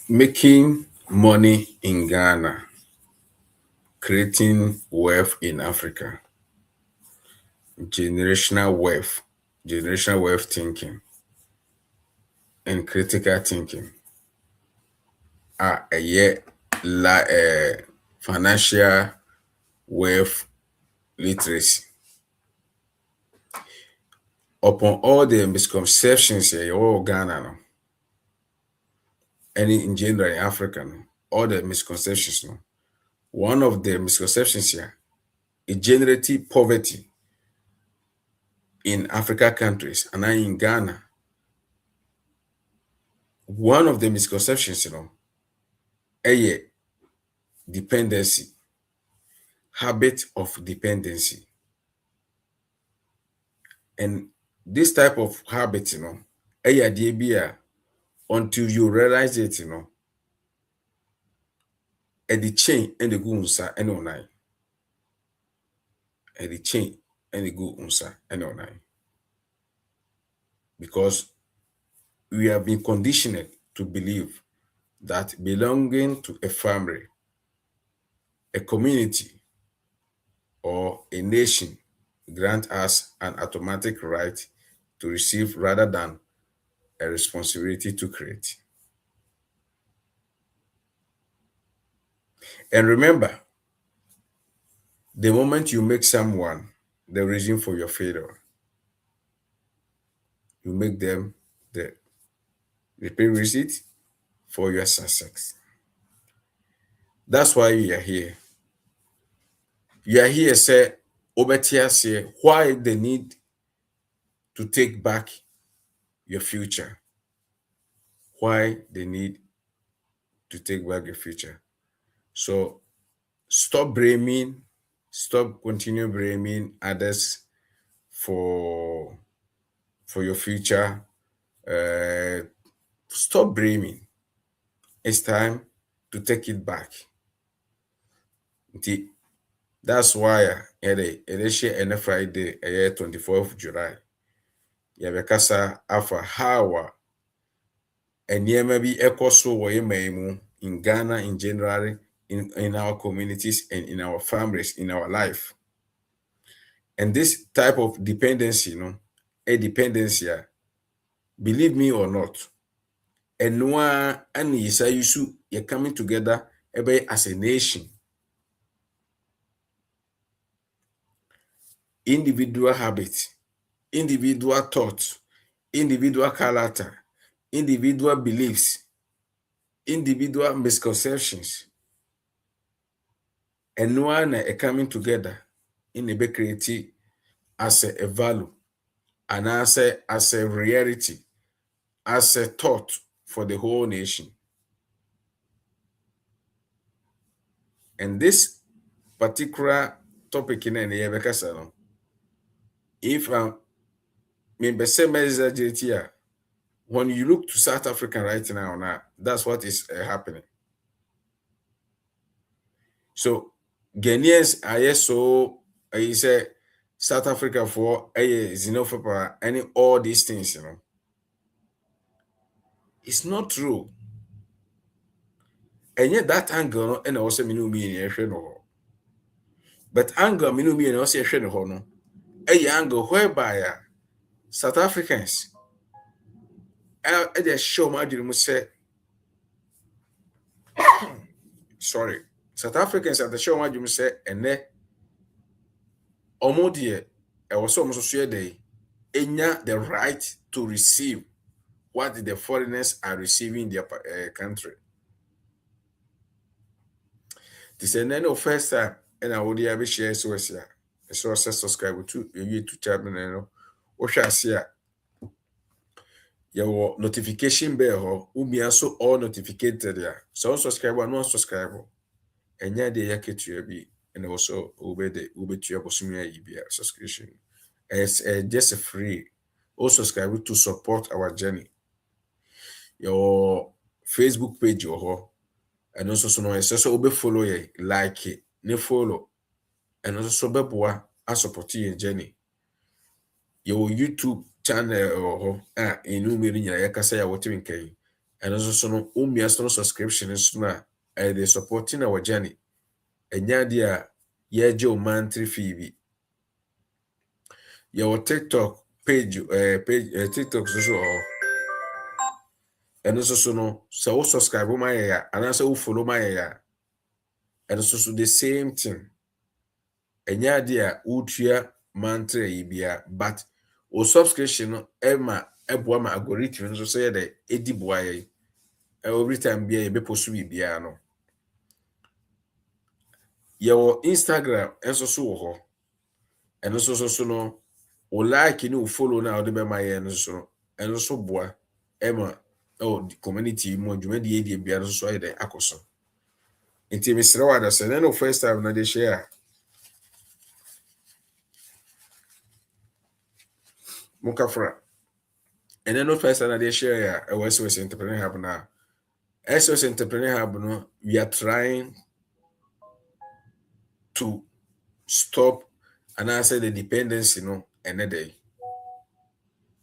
Making money in Ghana, creating wealth in Africa, generational wealth thinking, and critical thinking are financial wealth literacy. Upon all the misconceptions here, all Ghana, no, any in general in Africa, no, all the misconceptions, no, one of the misconceptions here is generative poverty in Africa countries and in Ghana. One of the misconceptions, dependency, habit of dependency. And this type of habit, until you realize it, at the chain and the go unsa and online. At the chain and the go unsa and online. Because we have been conditioned to believe that belonging to a family, a community, or a nation grant us an automatic right to receive rather than a responsibility to create. And remember, the moment you make someone the reason for your failure, you make them the prerequisite for your success. That's why you are here. You are here, say, Obetia say, why the need to take back your future? Why the need to take back your future? So stop blaming, continue blaming others for your future. Stop blaming. It's time to take it back. That's why it share on Friday, 24th of July. Yabekasa afa how nneɛma bi ɛkɔ so wɔ yɛman mu in Ghana in general, in our communities and in our families, in our life. And this type of dependency, a dependency, believe me or not, and one and you're coming together as a nation. Individual habits, individual thoughts, individual character, individual beliefs, individual misconceptions, and one coming together in a creative as a value and as a reality, as a thought for the whole nation. And this particular topic in the Yabekasa, if when you look to South Africa right now, that's what is happening. So Ghanaians are so I say South Africa for xenophobia and all these things, It's not true. And yet that angle and also no. But angle and also no. A angle whereby South Africans I just show my dream say sorry. South Africans at the show my dream say and then omodie was almost day the right to receive what the foreigners are receiving in their country. This is the first time and I would have share SOS here. SOS subscribe to your YouTube channel. Or shall see your notification bell be also all notified there. So subscribe or non subscribe. And yeah, they get to be and also obey to your subscription. It's just free. Also subscribe to support our journey. Your Facebook page and also so no so obe follow ye like it ne follow and also so beboa a support your journey. Your YouTube channel enu me nyina yakasa ya wotimin kai and also no umia subscription is na they supporting our journey. Enya dia ye je o monthly fee bi. Your TikTok page TikTok so and also no so subscribe my ya and also follow my ya and also the same thing. Enya dia utua monthly bia but o subscription no ema eboa ma algorithm so say the ediboa ye every time bia ye be post bia no. Your Instagram enso so ho and also so no o like ni o follow na o de be my enso enso so boa ema the community mo dwuma de ye bia no so ye de akoso. Nti mesre wa da se no first time na de share mukafra. And then no first time na de share SOS Entrepreneur Hub na. SOS Entrepreneur Hub no, we are trying to stop and answer the dependency no and day.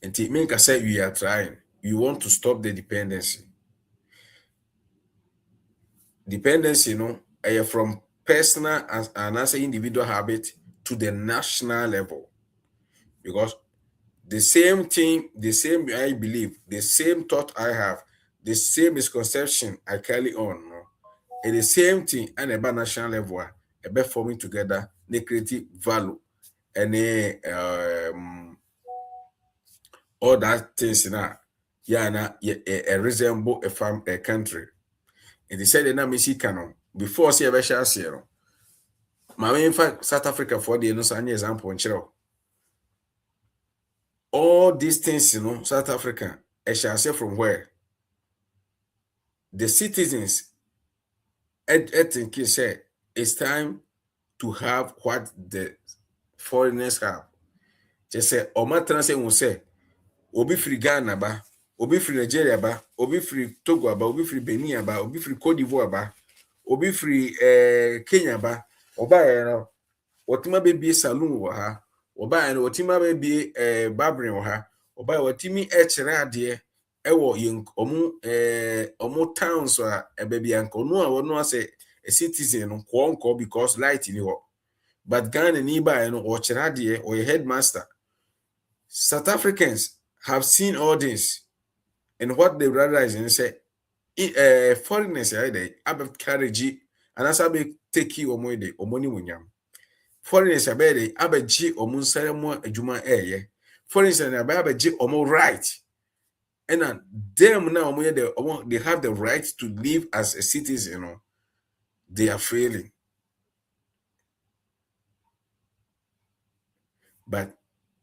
And it means I say we are trying. We want to stop the dependency. Dependency no from personal and as an individual habit to the national level. Because the same thing, the same I believe, the same thought I have, the same misconception I carry on. No? And the same thing and about national level, about forming together, they create value and all that things na resemble a country. And they said na Mexican before see ever share zero. In fact, South Africa for the no example in Chile. All these things, South Africa, I shall say from where the citizens think say it's time to have what the foreigners have. Just say, Omatranse will say, Obi free Ghana ba, Obi free Nigeria ba, Obi free Togo ba, Obi free Benin ba, Obi free Cote d'Ivoire ba, Obi free Kenya ba, Oba Otima baby saloon wa ha, Oba Otima baby barbering wa ha, Oba Otimi ade ewo yen omu towns a baby anko no a wono ase a citizen no ko because light ni ho. But Ghana ni ba no o ade or a headmaster. South Africans have seen all this, and what they realize and say, foreigners are there, above carriage, and as I be take you omoide, omoni munyam. Foreigners are there, above G or munsaremo a juma air. Foreigners are above G omo right. And them now, they have the right to live as a citizen, they are failing. But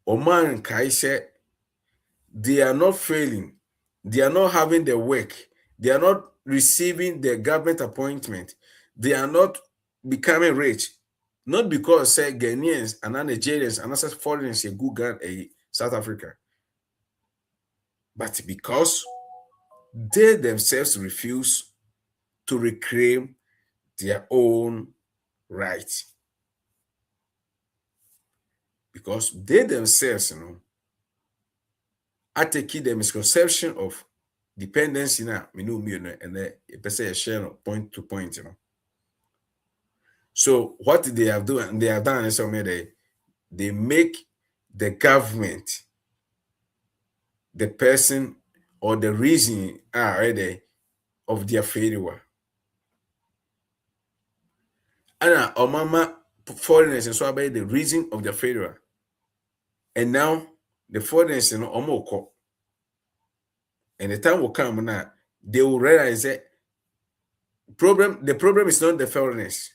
Oman Kai said, they are not failing. They are not having the work. They are not receiving the government appointment. They are not becoming rich. Not because say Ghanaians and Nigerians and other foreigners a good Ghana, South Africa. But because they themselves refuse to reclaim their own right. Because they themselves, are taking the misconception of dependency now, and a share point to point, So what they have done is they make the government the person or the reason already of their failure. And Omama foreigners and so about the reason of their failure. And now the foreigners omoko. And the time will come now, they will realize that the problem is not the foreigners.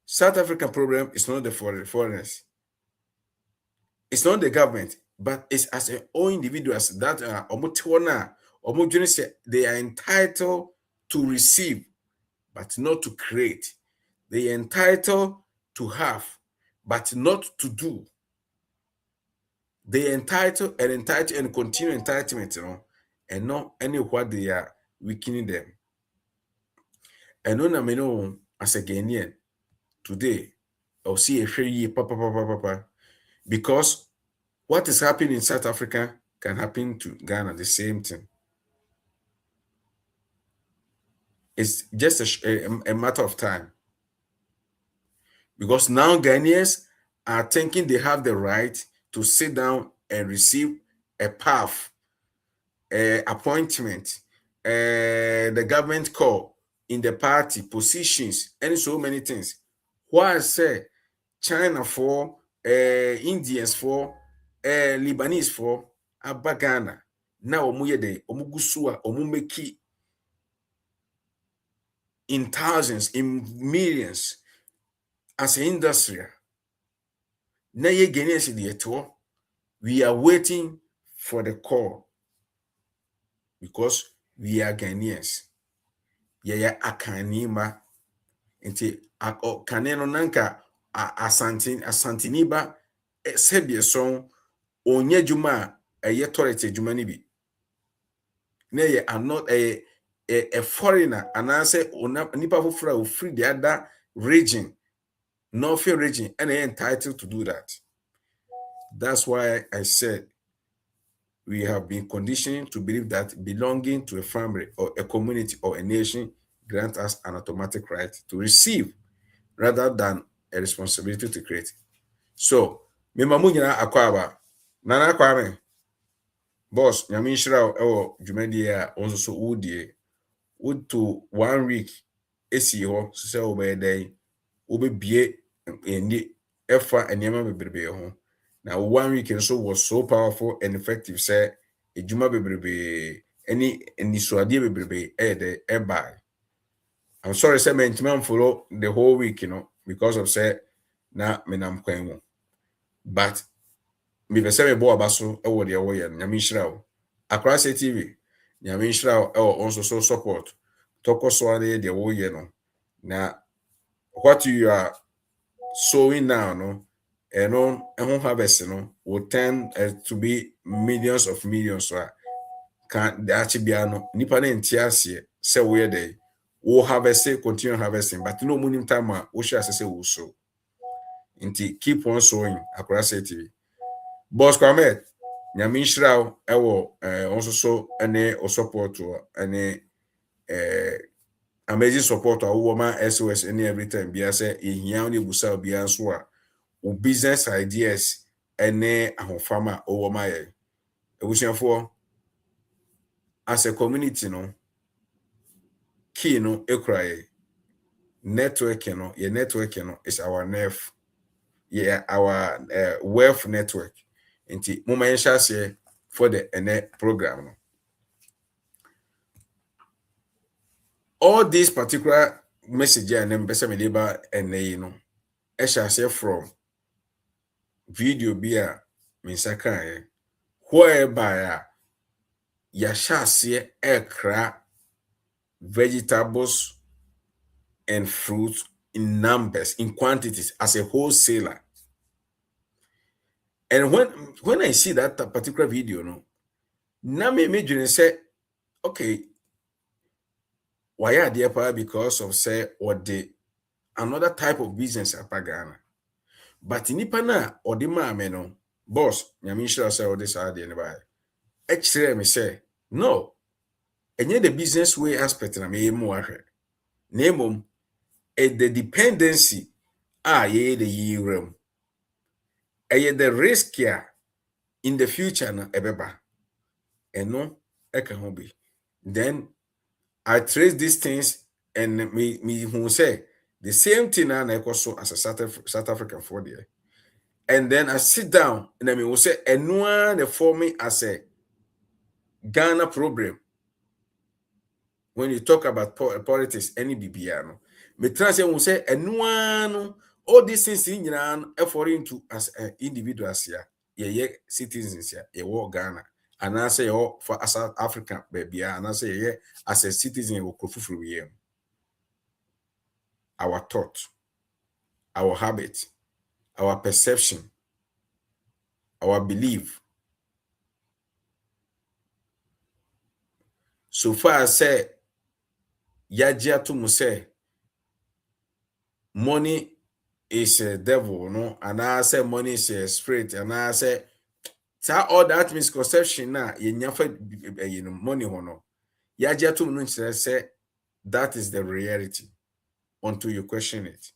South African problem is not the foreigners. It's not the government, but it's as an own individuals that are they are entitled to receive, but not to create. They are entitled to have, but not to do. They are entitled and continue entitlement, and not any what they are weakening them. And no, as a Ghanaian, today, I'll see a free papa, because what is happening in South Africa can happen to Ghana, the same thing. It's just a matter of time. Because now Ghanaians are thinking they have the right to sit down and receive a path, appointment, the government call in the party, positions, and so many things. Why I say China for, Indians for, Lebanese for, Abagana. Now omuyede omugusua omumeki in thousands, in millions as an industry. Na ye Ghanaians the eto. We are waiting for the call because we are Ghanaians. Yeah, akanima. Nti kaneno nanka asantiniba sebie son onye juma eye torete juma ni bi. Na ye are not a foreigner and I say nipa foforo free the other region, North region, and entitled to do that. That's why I said we have been conditioned to believe that belonging to a family or a community or a nation grants us an automatic right to receive rather than a responsibility to create. So, me mamunyina akwaba. Nana kwame, boss, nyame nhyira ewo dwumadi a onso so wodie. Would to 1 week esi ho se obeden obebie endi efa enema bebrebe ho. Now 1 week nso was so powerful and effective say ejuma bebrebe any suade bebrebe de eba. I'm sorry say me follow the whole week, because of say na menam kwan mu. But me be say me bo abaso e wo de wo ye nyame nhyira wo. Akra say TV nyame nhyira wo e wo onso so support tokoso ade de wo ye no. Na what you are sowing now, no, and harvest, will tend to be millions of millions. So can the archibiano nipa na ntiasie say we dey will harvest, continue harvesting, but no munim time we shall say we so. Inti keep on sowing across TV. Boss Kwamet, nyame nhyira wo ewo onso so ene o support ene amazing support a woman SOS any every time bia say ehia oni busa bia so a business ideas ene ahofama owo maye ebusuafo as a community, key ekuraye network, your network, is our nerve, our wealth network. Nti moma yensha say for the program. All these particular message and mpesa me deba shall say from video bia minsaka whereby ya shall say ekra vegetables and fruits in numbers, in quantities, as a wholesaler. And when I see that particular video, now me imagine say, okay, why are they because of say or the another type of business at Pagana. But in Ipana or the mameno, boss, Yamisha say all this idea anybody. Actually, me say, no. And yet the business way aspect na me more. Name the dependency ye the year. The risk here in the future na ebeba. And no, can be. Then I trace these things and me who say the same thing and I also as a South African for there. And then I sit down and I will say, and one they for me as a Ghana problem. When you talk about politics, any BBR, me translate will say, and one all these things in foreign to as individuals here, yeah, citizens here, yeah, Ghana. And I say, oh, for South Africa, baby, and I say, yeah, as a citizen, we our thought, our habit, our perception, our belief. So far as say, Yajia to say, money is a devil, no, and I say money is a spirit, and I say, all that misconception now, you never, money, no. Yajia to say, That is the reality until you question it.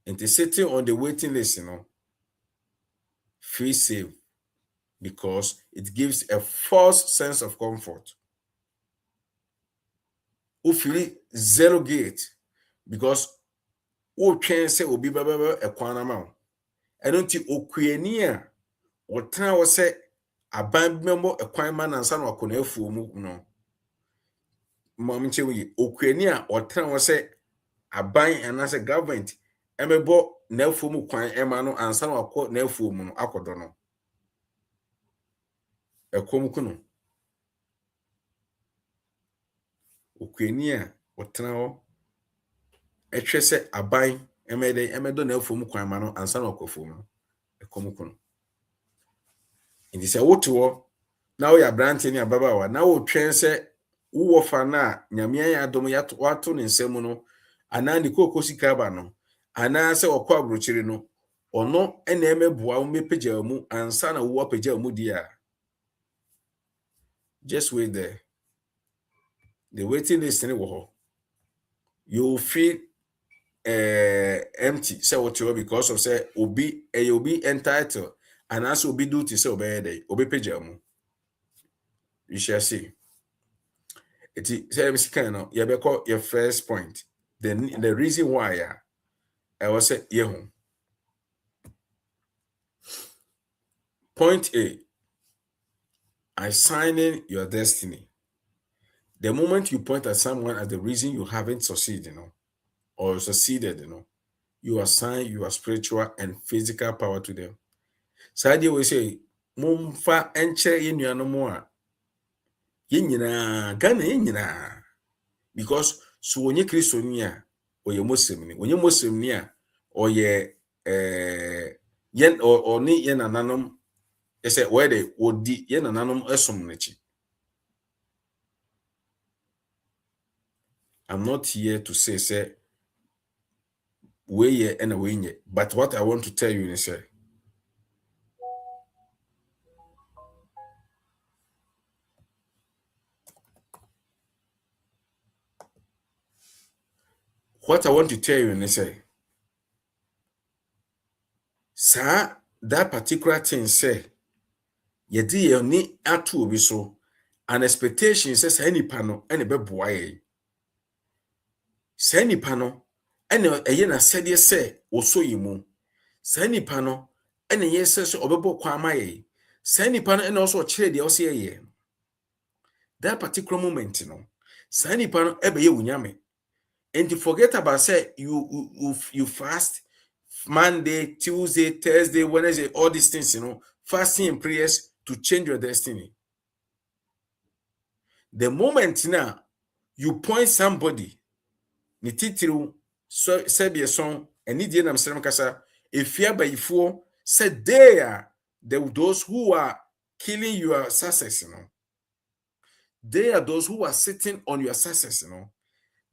And sitting on the waiting list, feel safe because it gives a false sense of comfort. Who feel zero gate because who can say obi baba a kwanama. I don't think okueni a otan wo say aban member a kwan man and san wakona afuo mu no. Mom chewi okueni a otan wo say aban and as a government emebo na afuo mu kwan ema no ansan wakọ na afuo mu no akodo no. Ekom kuno. Okueni a otan ho ehwe se aban emedo na afuo mu kwan ma no ansan wakofuo mu. Ekom kuno. Indi se woto na wo ya brante ni ababawa na wo twen se wo fa na nyame ya adom ya wato ne nsam no ana ni kokosika ba no ana se okọ abrochiri no ono ena emebua wo mepagya mu ansa na wo apagya mu dia. Just wait there. The waiting list ni wo. You feel empty say what you because of say obi entitled and as obi do to say obey dey obi pagya mu. You shall see. It is kind of your first point. The reason why I was say point A, assigning your destiny. The moment you point at someone as the reason you haven't succeeded, or succeeded, you assign your spiritual and physical power to them. Sadie we say, Mumfa enche yenuanomo yenyina Ghana yenyina. Because so onye Kristo ni a oye Muslim ni, onye Muslim ni a oye yen or ni yen ananom say where they would di yen ananom esom nechi. I'm not here to say we ye and we nye, but what I want to tell you is what I want to tell you is sir, that particular thing say ye di ye ni atu obi so an expectation says any pano any be boy. Say any pano any eye na said say oso yimu. Say any pano any yes says obebo kwama ye. Say any pano and also chire de ose ye. That particular moment, say any pano ebe ye unyame. And you forget about say you fast Monday, Tuesday, Thursday, Wednesday, all these things, fasting and prayers to change your destiny. The moment now you point somebody, ni titiru so said your song and ni nam seram kasa if you by four said they are those who are killing your success, They are those who are sitting on your success,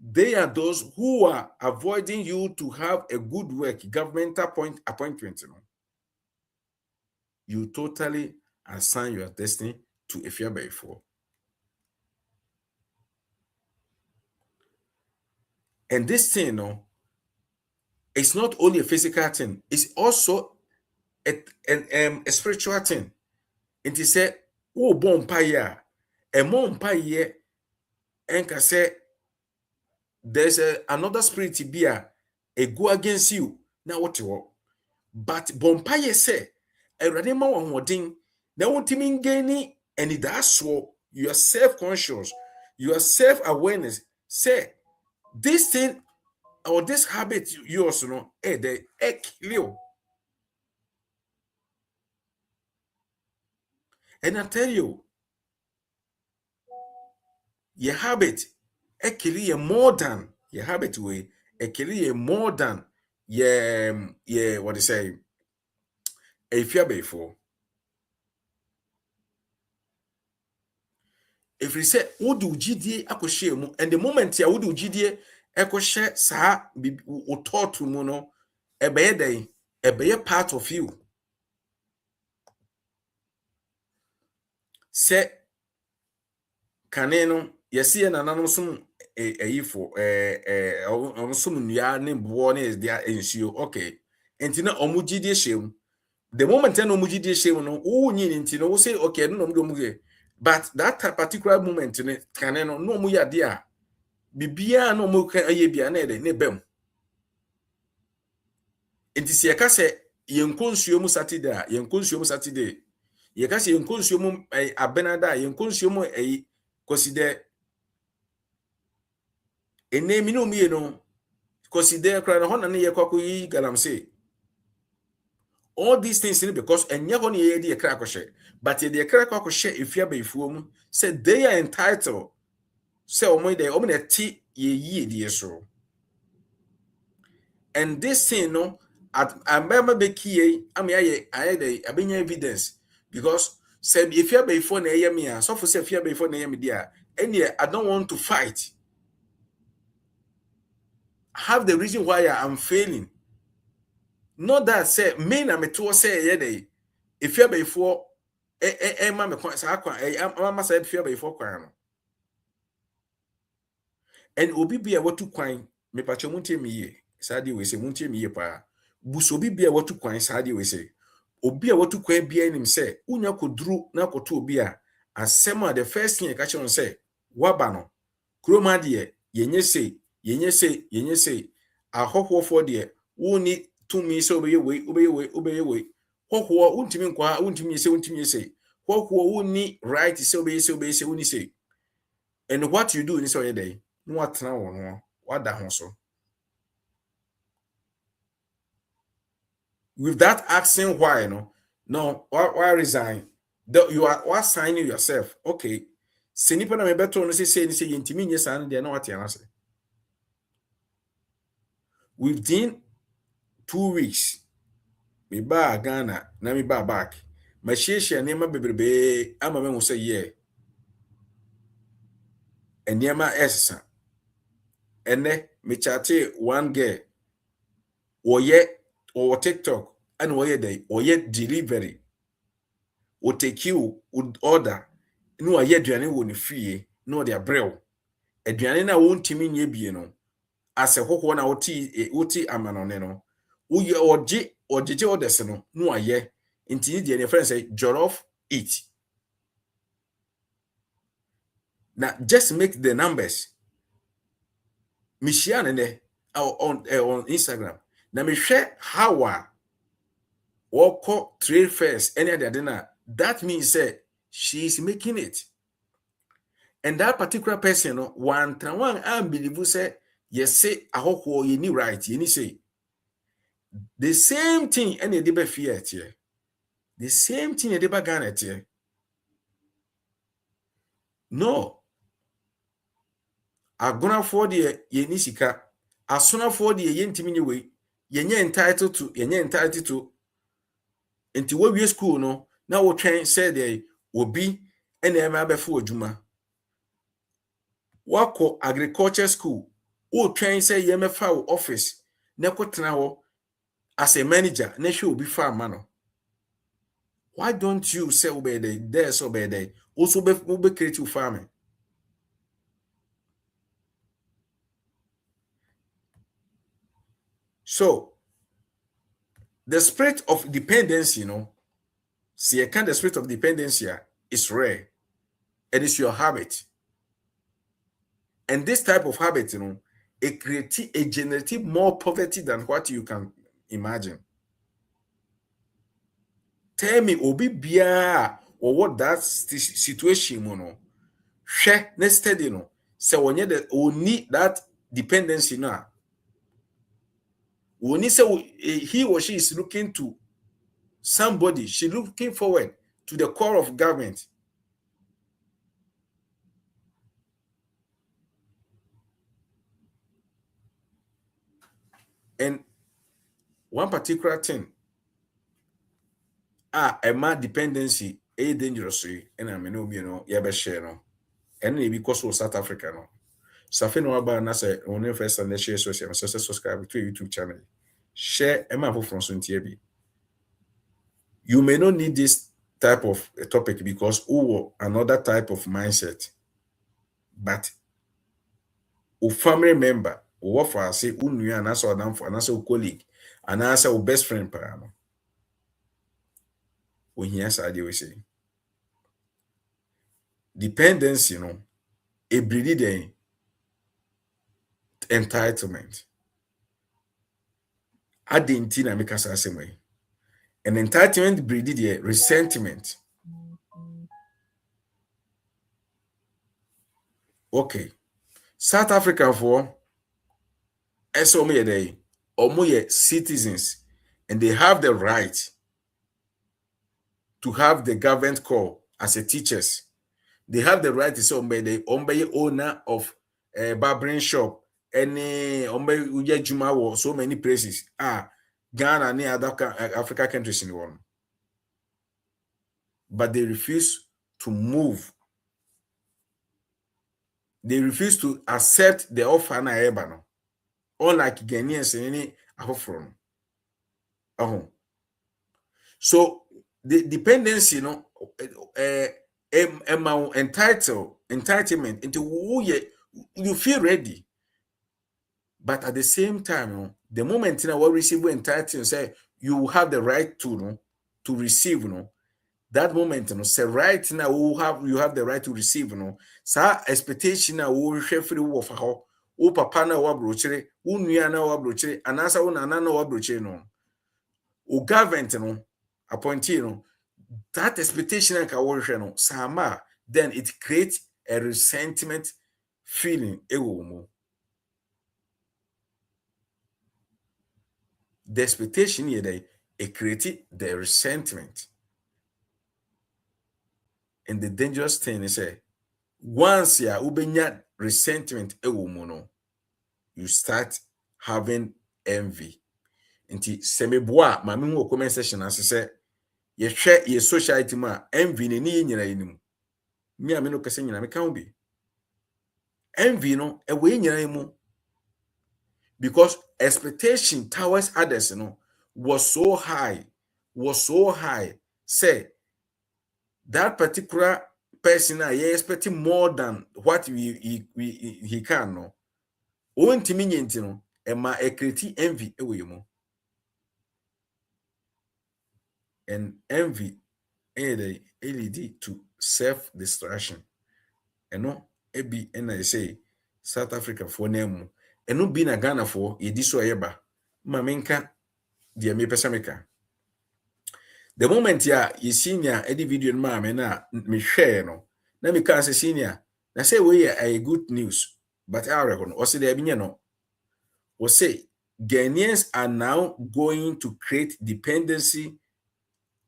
They are those who are avoiding you to have a good work, governmental appointment, You totally assign your destiny to a fear by four. And this thing, it's not only a physical thing, it's also a spiritual thing. It is a bon paya, a mon paye, and can say there's another spirit to be a go against you. Now what you want? But bompaye say, Erade ma wonhodin, na wontimi ngani and that's so you are self-conscious, you are self-awareness. Say this thing or this habit you also know, the kill. And I tell you, your habit kill you more than your habit way, kill you more than what they say, a fear before. If you say wo do gidie akohye mu and the moment ya wo do gidie ekohye saa wo thought mu no ebeye den ebeye part of you say kane no yes na nanom som eyifo som nua ne bo ne dia ensuo okay enti na omugide hye the moment na omugide hye no wo nyi enti no wo say okay no do muge but that particular moment ne kane no no mu ya dia bibia no mu kan aye bia na de ne bam enti se yeka se yenkonsuo mu Saturday yenkonsuo mu Saturday yeka se yenkonsuo mu abenada yenkonsuo mu consider enemi no mu ye no consider kra na hona ne ye kwakoyi galamse all these things because enye ho ne ye de kra kwhye but ye de kra kwhye efia baifuo mu say they are entitled say omo de ti ye yi de so and this thing no at ambema bekie am ye de abenya evidence because say efia baifuo na ye me a so for say efia baifuo na ye me dia any I don't want to fight have the reason why I am failing. Not that say me na me to say ye dey if you before ma me kwan sa kwan ma say if you before kwan no and obi bia watu kwan me pacho muntie me ye sa de we say muntie me ye pa buso obi bia watu kwan sa de we say obi a watu kwan bia nim say unya koduru na koto obi a asem a the first thing e ka che say waba no kroma de yenye say ahohofo de woni tumi se obeye we hoho untimi nkwa untimi se hoho woni right se obeye woni se and what you do ni so yedey no atena wo no wada ho so with that asking why no why resign you are signing yourself okay senipa na me beto no say ni say yentimi nye san de na wate anase within 2 weeks me ba Ghana na me ba back ma shieshia nema bebrebe ama me ho say yeah enema esesa ene me chate one girl o TikTok and oye dey oye delivery o take you would order no oye aduane wo ne fie no dia brew aduane na wo ntimi nye bie no ase hoho na woti amanone no uye ojeje orders no no oye ntini de ne friend say jollof eat now just make the numbers Michiane ne on Instagram na me hwe how a woko trade first any other dinner that means say she is making it and that particular person no one unbelievable say yes say ahokwo ye ni right ye ni say the same thing any dey be fear tie the same thing dey be Ghana tie no agonafo de ye ni sika asonafo de ye ntimi nye we ye entitled to enti wo wie school no na wo twen say dey obi ene ema abefo adwuma wako agriculture school wo twen say ye mefa wo office na kotena ho as a manager na hwe obi fa ama no why don't you say obey there so obey there also be creative farming so the spirit of dependency see a kind of spirit of dependency is rare and it's your habit and this type of habit it generates more poverty than what you can imagine. Tell me obi bia or what that situation hwe na steady say wonye the oni that dependency woni say he or she is looking to somebody, she looking forward to the core of government. And one particular thing, a dependency a dangerous and I mean be share and because of South Africa Safi no aba na say on first and share social subscribe to YouTube channel. Share from Suntiabi. You may not need this type of topic because another type of mindset. but o family member o for say unua na so odam for na so colleague ana say o best friend para no o hia sa de we say dependency no e breed den entitlement adenti na make us asem an entitlement breed the resentment. Okay, South Africa for SOME omoye citizens and they have the right to have the government call as a teachers. They have the right to say ombe owner of a barbering shop, any ombe uye juma wo so many places. Ghana and other African countries in the world. But they refuse to move. They refuse to accept the offer na ebano. Unlike Ghanaians in any from. So the dependency, entitlement into who you feel ready. But at the same time, the moment we receive entitlement, say you have the right to receive, that moment, say right now you have the right to receive, sa expectation na we free wo fa ho, wo papa na wa brochere, wo nua na wa brochere, anasa wo nana na wa brochere no. O government appointee that expectation and no sama, then it creates a resentment feeling. The expectation here, it created the resentment. And the dangerous thing is once you ubenya resentment you start having envy. Nti semeboa mami wo comment section as say ye hwe ye society ma envy ne ni nyina enim. Me no kase nyina me kan bi. Envy no e we nyina emu because expectation towards others was so high, say that particular person is expecting more than what he can no. Ontimi nyenti no e ma e create envy e we mu. And envy lead to self-destruction. Ebi and I say South Africa for name eno bi na Ghana for yedi so yeba ma menka de me pesa meka. The moment ya ye senior edi video ma me na me hwe no na me ka say senior na say we a good news but I reckon o say there bi no o say Ghanaians are now going to create dependency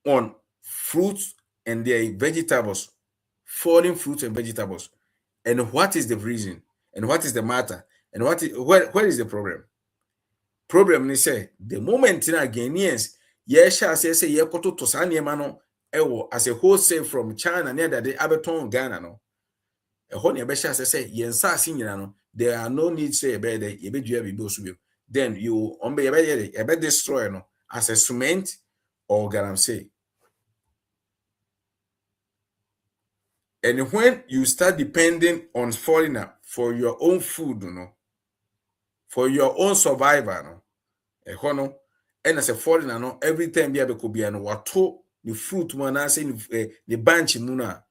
on fruits and their vegetables, falling fruits and vegetables. And what is the reason? And what is the matter? And where is the problem? Problem is say the moment in Ghanaians, shall say ye koto to saniema no ewo as a wholesale from China near that the Aberton Ghana no. A honey besha say yensa sinyina no there are no need say be there ye be dua bi bo so bi. Then you ombe ye be destroy no as a cement or galamsey. And when you start depending on foreigner for your own food, for your own survival, and as a foreigner, every time you have be an wato the fruit man I say the bunch muna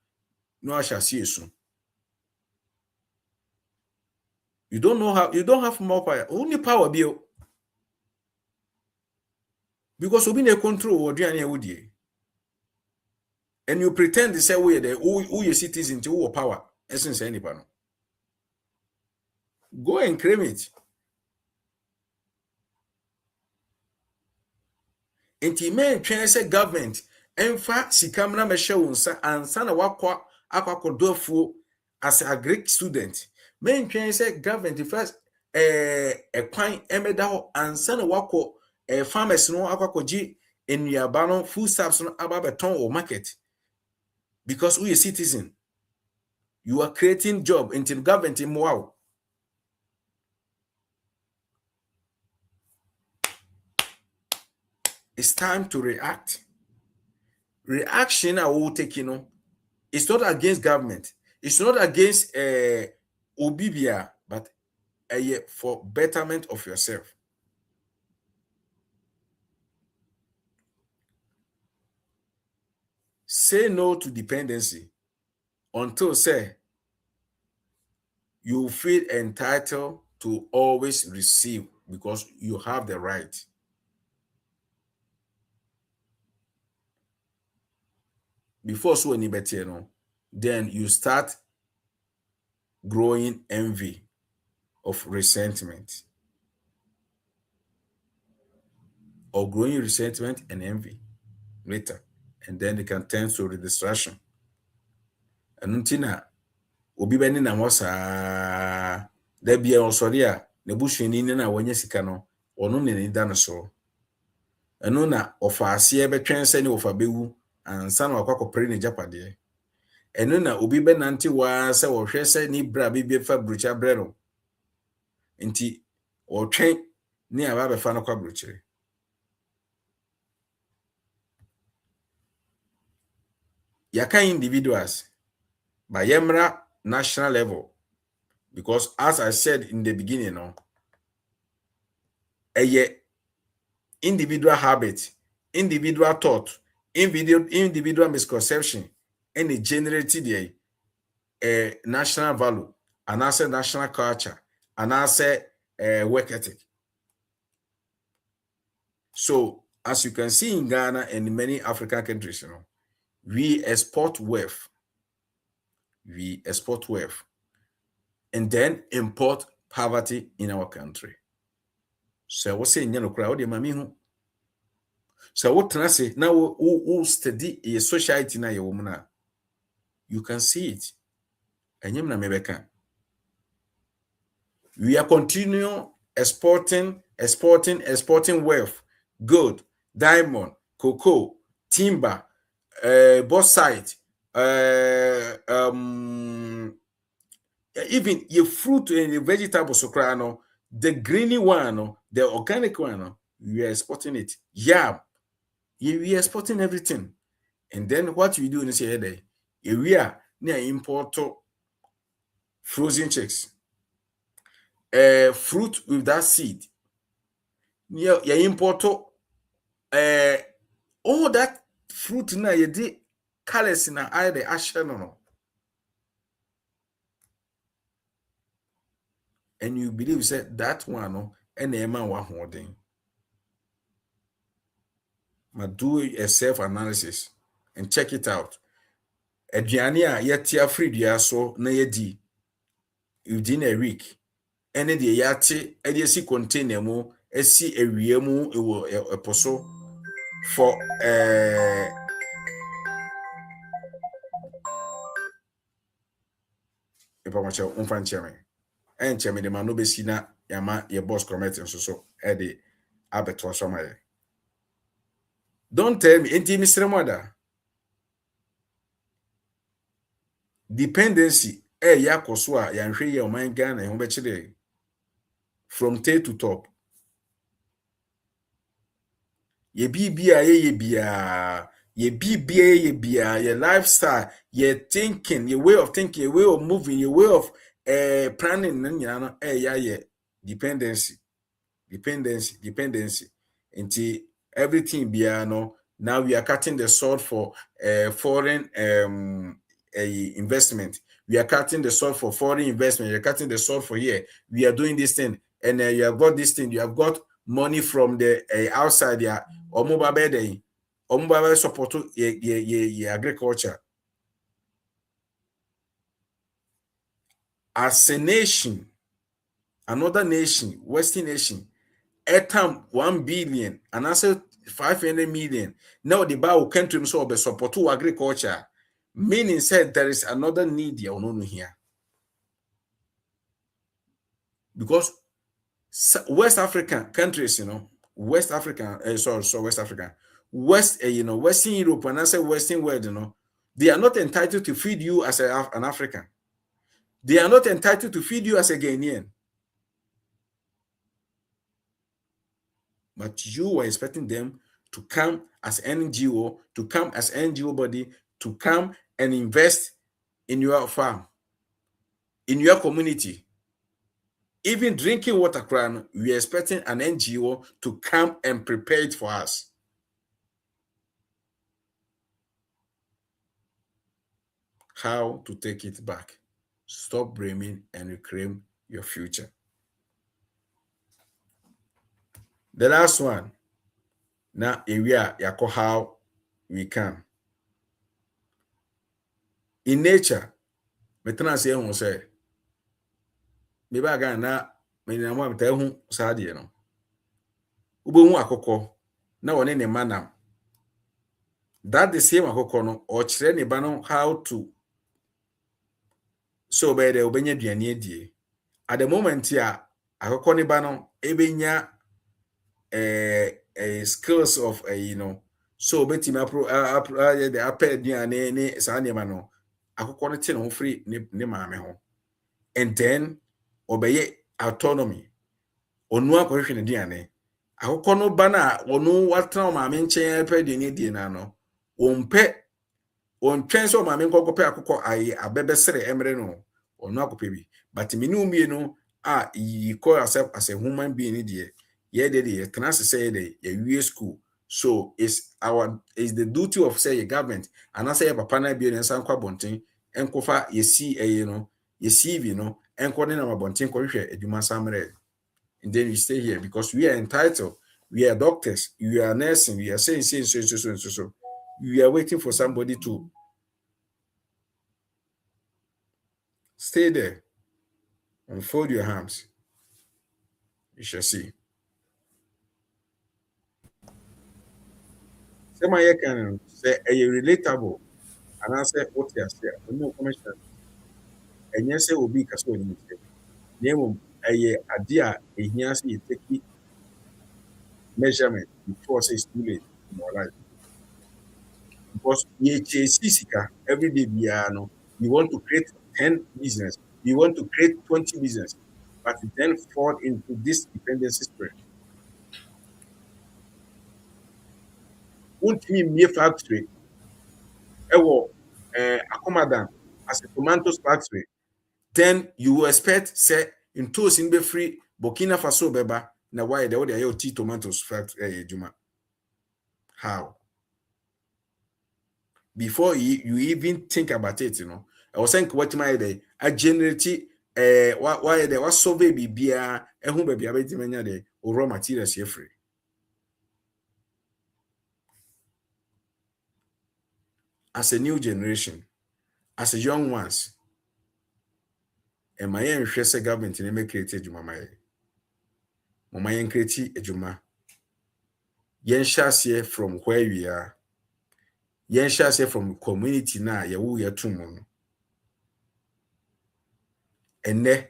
no I shall see you soon. You don't know how you don't have more power, only power bill. Because we be control or and you pretend to say we the who you citizen to who power essence anybody. Go and claim it. Inti men twen say government emfa sikamna me hye wonsa ansa na wakwa akwakodofu as a Greek student. Men twen say government first kwan emeda ho ansa na wakọ farmers no akwakoji enuaba no food stuffs no aba beton or market. Because we a citizen, you are creating job into government in wow. It's time to react. Reaction I will take, it's not against government. It's not against obibia, but for betterment of yourself. Say no to dependency until say you feel entitled to always receive because you have the right. Before so any better, no, then you start growing envy of resentment, or growing resentment and envy later, and then it can turn to the distraction. And until now, obi bani na mo saa da bia osori a na busuani ni na wanya sika no ono ne ni da no so eno na ofaase e betwen se ne ofa bewu ansa na akwakopre ne japade eno na obi be nante wa se wo hwe se ni bra bibie fa brucha bre no nti o twen ni aba be fa no kwa bruchire. Yaka individuals by yemra national level, because as I said in the beginning, no, individual habit, individual thought, individual misconception, and it generated a national value, and as a national culture, and as a work ethic. So, as you can see in Ghana and in many African countries, you know, we export wealth. We export wealth and then import poverty in our country. So, what's saying, you know, crowd, mami. So, what can I say? Now, who study a society na your woman, you can see it. And you know, we are continuing exporting wealth, gold, diamond, cocoa, timber, bauxite, even your fruit and the vegetables, the greeny one, the organic one, we are exporting it. Yeah, we are exporting everything. And then what we do in this area, we are near import frozen chicks. Fruit with that seed. You import all that fruit na you did colors in the ashen no. And you believe said that one no and the man wa holding. But do a self-analysis and check it out. Aduane a yetia free dia so na yedi within a week. And the yate edisi container mu esi ewie mu ewo eposo for macha unfancheme encheme de mano besi na yama ye boss comment so e de abeto somaye. Don't tell me enti misre moda dependency yakoso a yanhwe ye o man Ghana e ho be kire from tail to top. Ye bibia ye bia your lifestyle, your thinking, your way of thinking, your way of moving, your way of planning, dependency. Until everything no. Now we are cutting the sword for foreign investment. We are cutting the sword for foreign investment. We are cutting the sword for here. We are doing this thing, and you have got this thing. You have got money from the outside. Yeah, or mobile support agriculture. As a nation, another nation, Western nation, airtime 1 billion and also 500 million. Now the Bao country so be support to agriculture. Meaning said there is another need here. Because West African countries, West African, West African, Western Europe, and I say Western world, they are not entitled to feed you as an African. They are not entitled to feed you as a Ghanaian. But you were expecting them to come as NGO, to come as NGO body, to come and invest in your farm. in your community. Even drinking water crown, we are expecting an NGO to come and prepare it for us. How to take it back. Stop blaming and reclaim your future. The last one. Now, area yako how we can. In nature, metana say hu say me ba ga na me na mo meta hu sa de no. Ubo hu akokọ na woni ne manam. That the same akokọ no o kire ne ba no how to so be de obenya duane adie. At the moment ya akokọ ne ba no ebenya skills of so betima the apel duane ne sa ne ma no akokọ no te no free ne maame ho. And then obeye autonomy. Onu akohwe ne duane. Akokọ no ba na onu watena maame nchen pe de ne die na no. Ompe ontwen so maame nkokọ akokọ ayi abebesere emre no. Onu akopɛ bi. But mini umie no you call yourself as a human being die. Ye de can say the ye school. So it's the duty of say a government and I say papa na bi nsan kwa bonten enkofa ye see ye CV no enko ne na bonten ko hwehwe adwuma samre. And then you stay here because we are entitled. We are doctors, we are nursing, we are saying so. We are waiting for somebody to stay there and fold your hands. You shall see. Sema ye can say a relatable and answer what you say. No commission. And yes, it will be kaso ni say. Name a idea a here say take measurement before say it's too late in your life. Because every day you want to create 10 business, you want to create 20 business, but then fall into this dependency spirit. Won't me mere factory accommodant as a tomatoes factory, then you will expect say in toast in be free Burkina Faso beba na why they are tea tomatoes factory juma. How? Before you even think about it, I was saying what my day I generate why there was so baby beer and who baby abeti the raw materials here free. As a new generation, as a young ones, and my interest government in make create juma my create a juma. Yen share from where we are. Yen share from community na ya wu ya tumu. Ene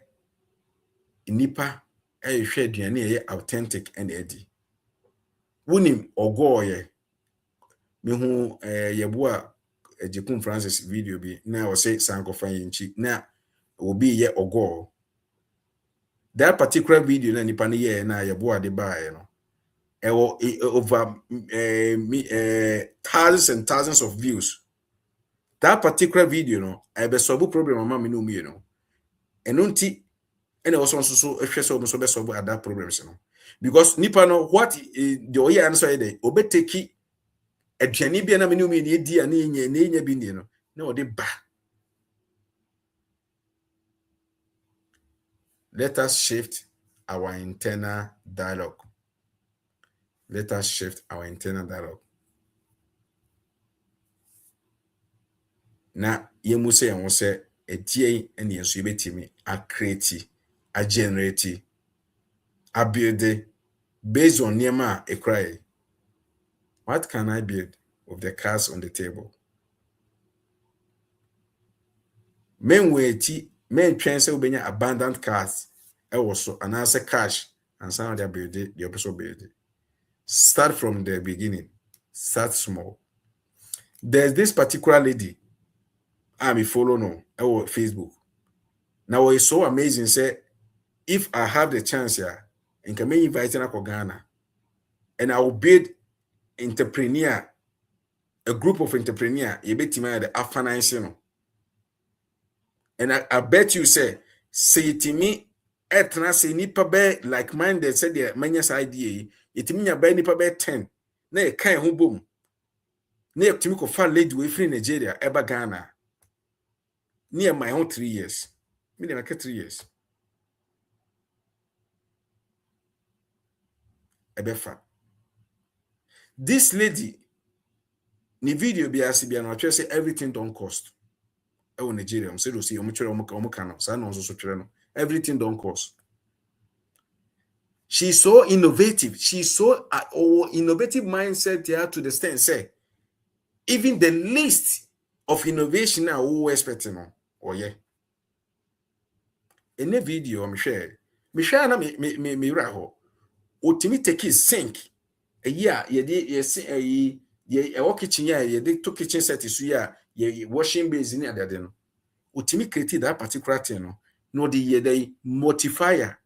nipa hwɛ aduane a ɛyɛ authentic and edi. Wunim ogo ye. Mehu yebo a Ejekun Francis video bi na o say sankofa yinchi na obi ye ogo. That particular video na nipa ne ye na yebo ade bae no. Over thousands and thousands of views. That particular video no I be solve problem mama me no mi no. Eno nti and also so be solve that problems no. Because nipa no what the oye answer dey obeteki aduane bia na me no mi ne di a na nya bi ni no na o de ba. Let us shift our internal dialogue. Let us shift our internal dialogue. Na yemu say won say etie ene enso betimi a create, a generate, a build based on niema e cry. What can I build with the cards on the table? Men wait, men try say obenya abundant cards. Also, and answer cash and some of their build the episode build. Start from the beginning. Start small. There's this particular lady I'm follow no Facebook. Now it's so amazing. Say if I have the chance here, and can be invited to Ghana, and I will build entrepreneur, a group of entrepreneur, you bet me the financing. And I bet you say say it me etna say nipa be like minded said the manyas idea it me nya be nipa be 10 na e kan ho bom na yetimi ko fa lady we free Nigeria eba Ghana near my own 3 years me dey make 3 years ebefa this lady ni video bi asibia no atwe say everything don't cost e wo Nigeria say do see omchere omka say no so twere no everything don't cost. She's so innovative. She's so innovative mindset here to the extent say even the least of innovation now we expecting on. Oh yeah. In the video I'm share na me raho. Otimi take sink. Yeah, ye kitchen ya ye to kitchen set isu ya ye washing basin ya de no. Otimi create that particular thing no the ye dey modifier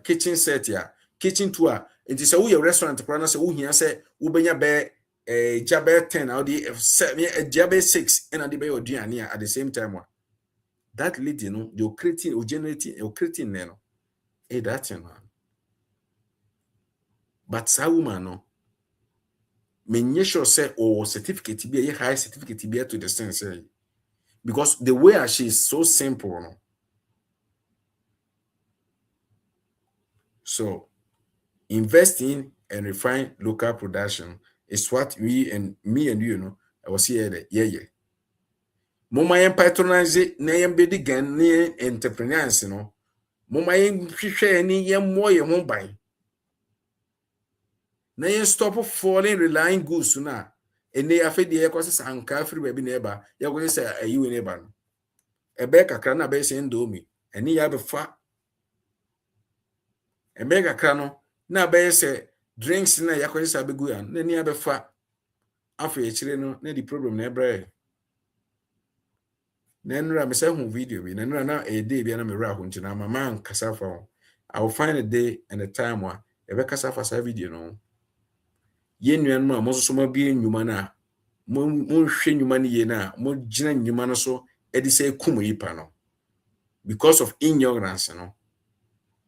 kitchen set ya kitchen tour it is a we restaurant plan say wo hia say wo benya be jabe 10 or the jabe 6 and the be oduane at the same time one that lady no you creating or generating or creating no that thing man but sa woman no menye sure say or certificate be a high certificate be to the sense because the way she is so simple no. So investing and refine local production is what me and you know I was here the yeah moma yen patronize na yen be di Ghanaian entrepreneurs no moma yen hwehwe ni yen mo ye ho ban na yen stop falling relying goods na ene afedi e kwese sanka free baby na eba ye kwese say ayi na eba no ebe kakra na be say ndomi ene ya be fa ebe kakra no na be say drinks na ya kwese abegu ya na ene ya be fa afa e chire no na di problem na ebre Nenra me say hu video bi nenra na a day bi na me ra hu ntina mama nkasa fa I will find a day and a time wa e be kasa fa sa video no ye nuan ma mo so ma bi nwuma na mo hwe nwuma ne ye na mo gina nwuma no so e di say kum yipa no because of ignorance no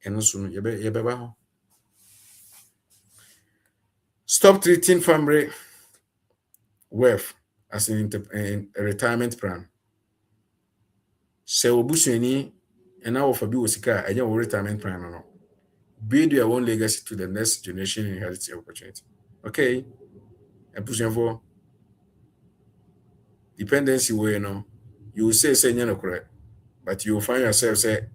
eno so no ye be ba ho. Stop treating family wealth as a retirement plan. Se obusuani and now for bi osika anya wo retirement plan no build your own legacy to the next generation inherit opportunity. Okay, ebusuanfo dependency way no you will say nya no correct but you will find yourself say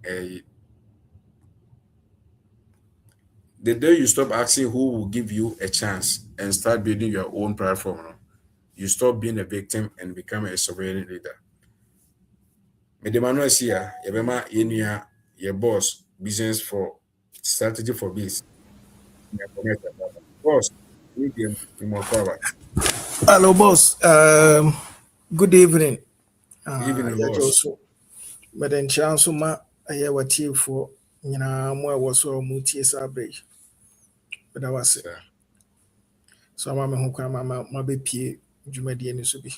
the day you stop asking who will give you a chance and start building your own platform no, you stop being a victim and become a sovereign leader. Me de manual sia yebema yenua your boss business for strategy for biz. Boss, medium more cover. Hello, boss. Good evening. Evening, Yeah, boss. also, but then chance ma I what you for more was so multi sabrage. But I was Sir. so I'm who come my baby Jumadi and Subi.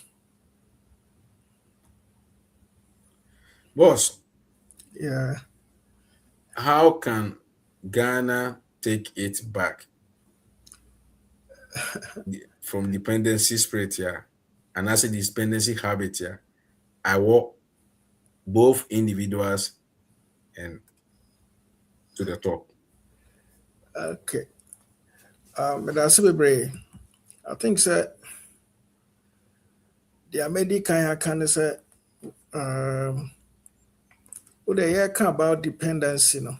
Boss, Yeah. how can Ghana take it back from dependency spirit here and as a dependency habit here? I walk both individuals and to the top. Okay. But that's a brave. I think that the American can say what they hear about dependency no.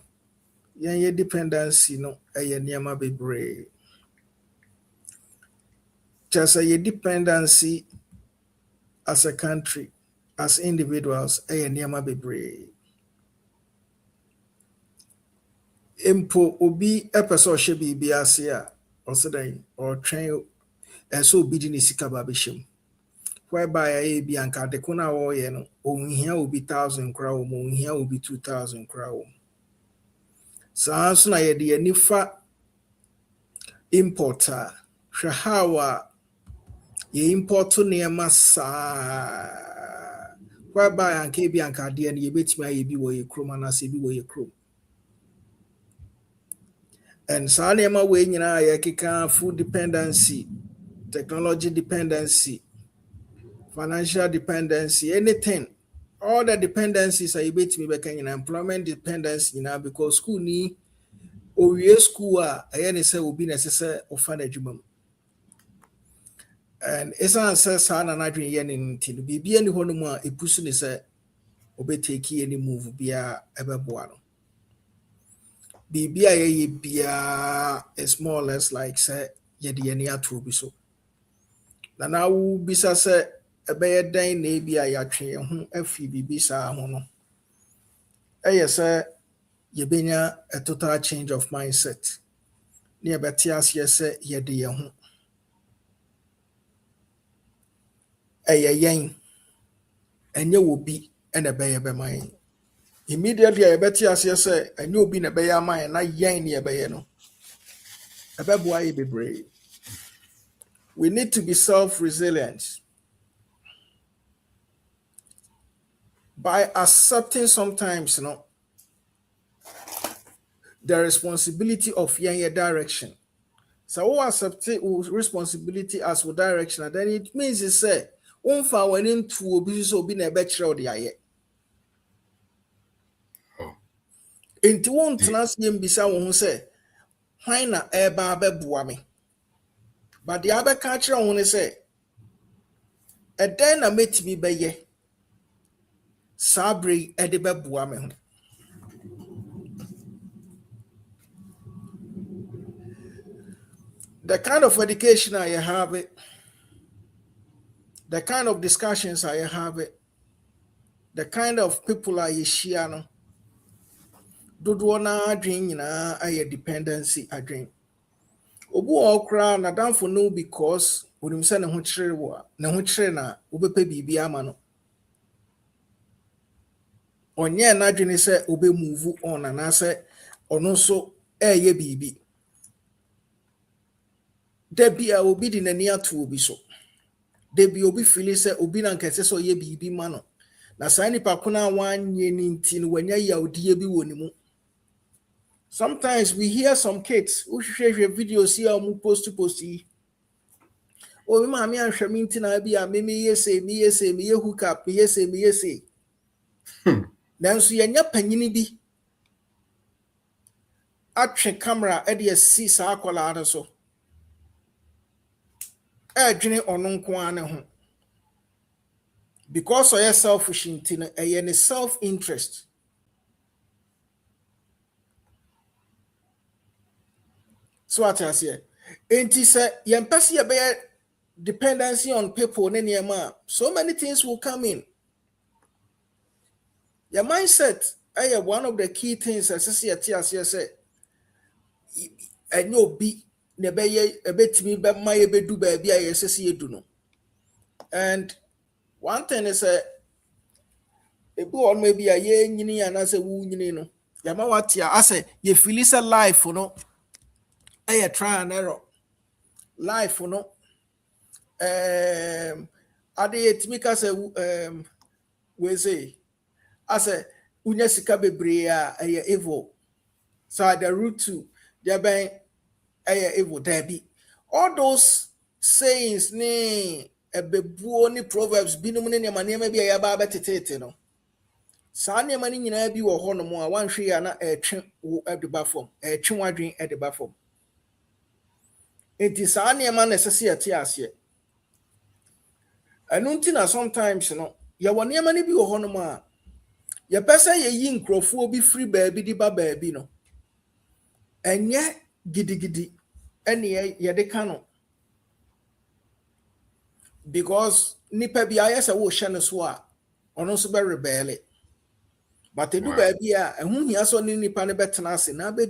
Yeah, dependency no a near be brave. Just a dependency as a country, as individuals, nneɛma bebree. Mpo obi pɛ sɛ ɔhyɛ biribi ase a ɔsɛ dɛn ɔtwɛn ɛsɛ obi de ne sika ba bɛhyɛ mu. Whereby ɛyɛ bi anka ade ko no a wɔreyɛ no ɔnhia obi 1,000 koraa wɔ mu ɔnhia obi 2,000 koraa wɔ mu. Saa nso na yɛde yɛni fa import a hwɛ how a yɛ import nneɛma saa whereby anka bi anka adeɛ no yɛbɛtumi ayɛ bi wɔ yɛ kurom anaasɛ bi wɔ yɛ kurom. And saa nneɛma wei nyinaa yɛkeka food dependency, technology dependency, financial dependency, anything. All the dependencies are yɛbɛtumi bɛka nyinaa, employment dependency nyinaa, because school ni owie school a ɛyɛ ne sɛ obi na ɛsɛ sɛ ɔfa n'adwuma mu. And ɛsiane sɛ saa na n'adwene yɛ ne nti no biribi ani hɔ no mu a ɛpusu ne sɛ ɔbɛtake any move biara ɛbɛboa no. Biribi a yɛyɛ biara is more or less like sɛ yɛde yɛni ato bi so. Na na wobisa sɛ ɛbɛyɛ dɛn na ebi a yɛatwe yɛn ho afi biribi saa ho no. Ɛyɛ sɛ yɛbɛnya a total change of mindset. Ne yɛbɛte aseɛ sɛ yɛde yɛn ho. Ɛyɛ yɛn. Ɛnyɛ wɔ bi ɛna ɛbɛyɛ bɛma yɛn. Immediately a yɛbɛte aseɛ sɛ ɛnyɛ obi na ɛbɛyɛ ama yɛn na yɛn ne yɛbɛyɛ no. Ɛbɛboa yɛ bebree. We need to be self-resilient by accepting sometimes, the responsibility of your direction. So we accept responsibility as for direction, and then it means it's say, "Unfa when into obi so be na betre odi aye." Enti won trans yem bisa wo ho say, "Hwan na eba abeboa me?" But the other culture wo ne say, "E den na metimi beye." Sabri e de beboa me ho. The kind of education I have it, the kind of discussions I have it, the kind of people I share no, dodo na adwin nyina aye dependency adwin. Obu okra na danfo no because onim se ne ho kyere wo ne ho kyere na obepa bibi ama no. Onye na adwin se obe move on na se ono so eye bibi. Debi a obi di n'ani ato obi so. Debi obi feel say obi na nkese so ye bibi ma no. Na saa nipa ko na wanye ni nti no wanya yaudie bi wɔ ne mu. Sometimes we hear some kids who share videos here on post. Oh, my me and Shaminti na bi a me yes say me hook up me yes say. Nanso yenya panyini bi atwe camera e de si saa akwala no so. Dwene ono nko ane ho. Because of your selfish intent and self-interest. So what I say, and he said, "Yampasi about dependency on people, so many things will come in. Your mindset, one of the key things as I say, and no be nebeye a bit me, but my do baby, I see do no. And one thing is a boy maybe a year and as a wound, Yamawatia, I say, you feel it's a life, a try and error. Life, I did make us we say, I say, Unyasika bebrea a evil. So the root to the bank a evil debbie. All those sayings, nay, a bebuoni proverbs, binumini, my name may be a babatate, Sanya money in a be or honomo, one tree and a chin at the bathroom, a chin drink at the bathroom. It is any man necessity as yet. And until sometimes, ya one year money be a honoma. Ya person ye yin crofo be free baby di ba baby no. And yet giddy, and ye de cano. Because nipa be ayes a wo shanaswa, or no so very rebellion. But they do baby, and whom he has only nipa ne betanasi, na be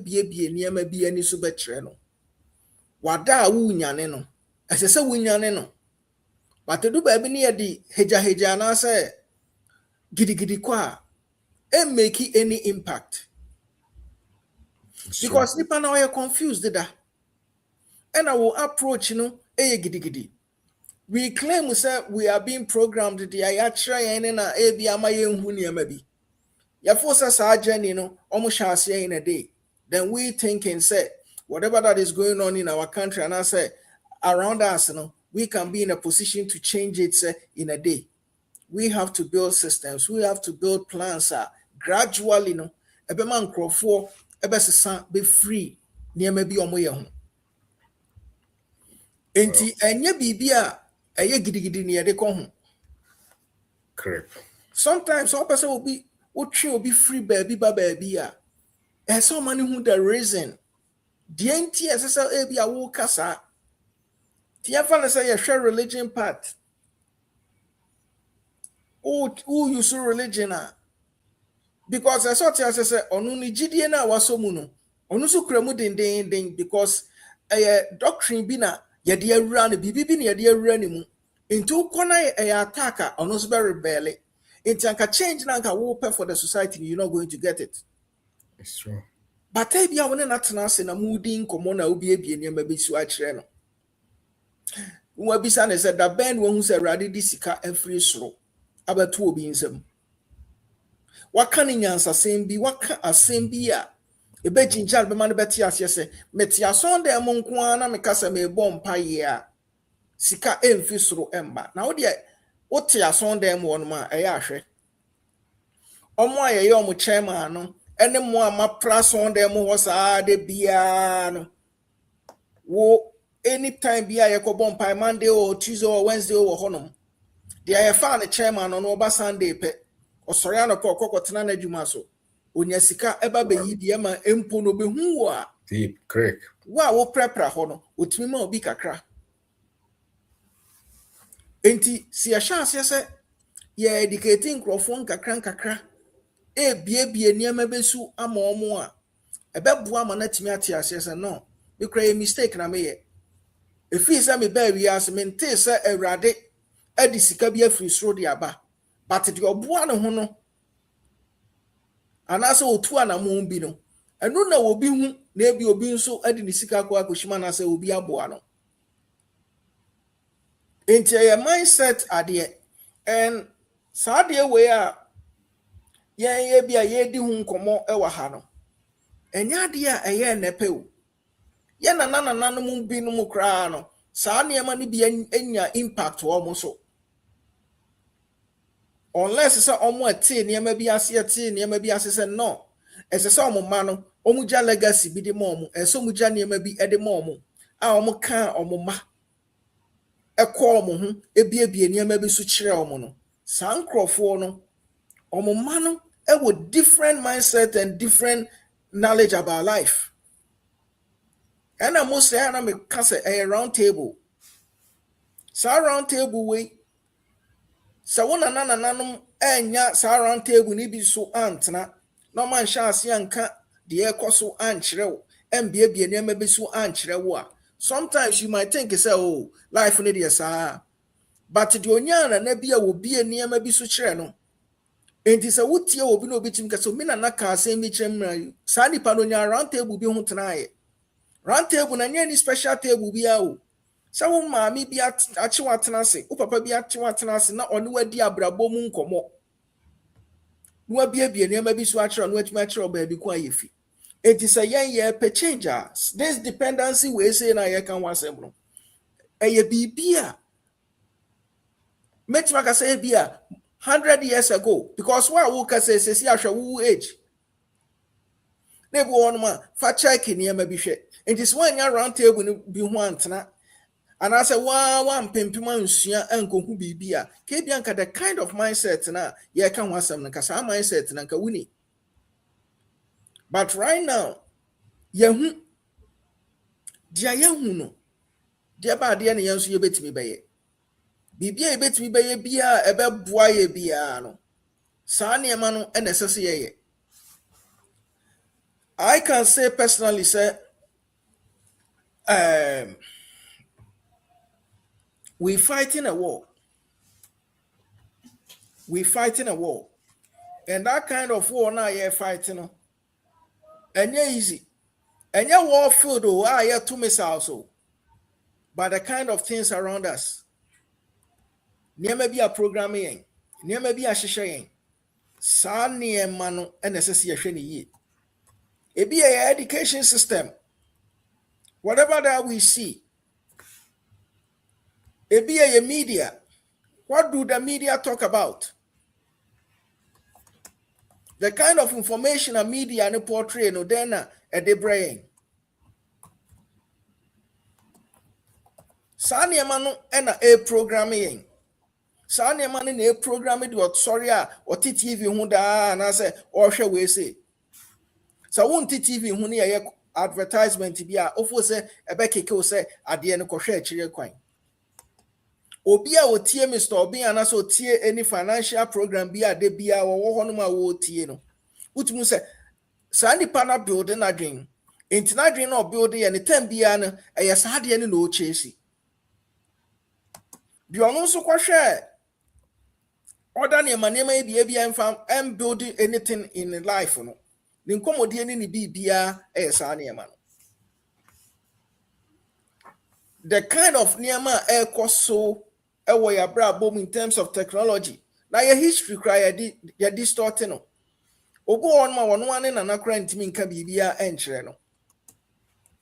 near me be any subetreno. Wada wunyane no asese wunyane no but do ba bi ne di heja na say gidi kwa make any impact because nipa na we confused da and I will approach no gidi we claim say we are being programmed the ayatra yen na ebi amaye hu niam bi. Ya force us our journey no almost shall say in a day. Then we think and say whatever that is going on in our country and I say around us, we can be in a position to change it in a day. We have to build systems. We have to build plans. Gradually, ebe man crofo, ebe sesa be free. Niema bi omo ye ho. Enti enye bibia eye gidigidi ne yede ko ho. Correct. Sometimes one person will be free baby ba baby a. And so many who the reason. The enti esesa e bi a wo kasa. Ti afa na say ye share religion part. Who use religion because I saw I say onu ni gidie na waso mu no. Onu so kura mu den because doctrine bi na ye de awura na bibi bi na ye de awura ni mu. Into kona attack onu so be rebel. Into anka change na anka wo pay for the society you're not going to get it. It's true. But I bia wona natena se na mudi nkomo na obi ebie niam be su a kire no. Wo bisa na say da ben wo hu say rade di sika afri soro abatu obi nsam. Waka ni nyansa sembi waka asembi a ebe jinjal be man beti ase se meti ason de mo nko na meka se me bom paye a sika emfi soro emba na wo de wo te ason de mo no ma eye ahwe omo ayeye omo chairman no ene mo ama prason de mo ho sa de bia no wo anytime bia ye ko bom paye Monday or Tuesday or Wednesday or honom de aye fa na chairman no oba Sunday pe osori anoko kokotena na adwuma so onya sika eba be yi de ma empo no be hu wo a Deep, correct. wa wo prepare ho no otimi ma obi kakra enti si a chance se ye educating crofon kakra e bie niam besu ama omo a ebebo ama na timi ate ase se no me kra a mistake na me ye efi se me ba wi ase me nte se awrade adi sika bi afri soro de aba but the oboa ne ho no anase otu anamo bi no enu na obi hu na ebi obi nso adi ni sika kwa akoshima na se obi aboa no enti your mindset ade and saade we a ye bia ye di hu nkomo e wa ha no enya ade a eye nepe o ye na no mu bi no mu kra no saa ne ma ne bi enya impact wo mo so unless say omo ate niam bi ase say no ese say omo ma no omo ja legacy bi de mo ese omo ja niam bi e de mo a omo ka omo ma e ko omo ho ebie niam bi so kire omo no sankrofo no omo ma no e wo different mindset and different knowledge about life and I must say na me ka say a round table round table we sa wona nananum enya sa round table ni bi so antena no man chance yanka de ekoso anchirewo embie ne ma bi so anchirewo a sometimes you might think say oh life no dey sa but the onyana na bia wo bie ne ma bi so kire no enti sa wotie obi no obi tim ka so me na ka asem mi kyerem sa nipa no nya round table bi ho tenae round table na nya ni special table bi a o sa wo maami bi achi watena se wo papa bi achi watena se na oni wadi abrabo mu nkomo no bie ne ma bi so achiro no atuma achiro ba bi kwa yefi enti say ye pe change this dependency we say na ye kan wasem no eye bibia metima ka say bia 100 years ago because why wo ka say ahwe wo age na bi won ma fa check ne ma bi hwe enti so anya round table no bi ho antena and I say, one pimpima nsia enkohu bibia ke bianka the kind of mindset na ye kan wasam na kasa mindset na ka wuni but right now yehu dia yehu no dia ba dia ne yenso ye betimi beye bibia ye betimi beye bia ebe boa ye bia no sa ne ma no enesese ye I can say personally say we fighting a war. And that kind of war now you're fighting. And yeah, easy. And yeah, war field, oh, yeah, 2 missiles. But the kind of things around us. nneɛma bi a program yɛn nneɛma bi a hyehyɛ yɛn saa nneɛma no ɛna ɛsɛ sɛ yɛhwɛ ne yie ebi yɛ education system whatever that we see ebi yɛ media what do the media talk about the kind of information a media ne portray no then na ɛde brɛ yɛn saa nneɛma no ɛna program yɛn saa nneɛma no na program de ɔsɔre a ɔte tv ho daa anaasɛ ɔrehwɛ wei se sɛ wonte tv ho ne yɛyɛ advertisement bi a wofo sɛ ɛbɛkeke wo sɛ adeɛ no kɔhwɛ akyire kwan obi a otie Mr. Obi anaasɛ otie any financial program bi a de bia wɔwɔ hɔ nom a wɔtie no wotumi sɛ saa nipa na build na adwen enti na adwen na ɔbuild yɛ ne tam bia no ɛyɛ saa adeɛ no na ɔkyɛsi deɛ ɔno nso kɔhwɛ ɔda nneɛma yi bia mfa and build anything in life no ne nkɔmmɔdeɛ ne ne biribia ɛyɛ saa nneɛma no the kind of nneɛma a ɛrekɔ so ɛwɔ yɛ abrabɔ mu in terms of technology na yɛ history kora yɛ distort no ogu hɔ no ma wɔn ane nana kora ntumi nka biribia ɛnkyerɛ no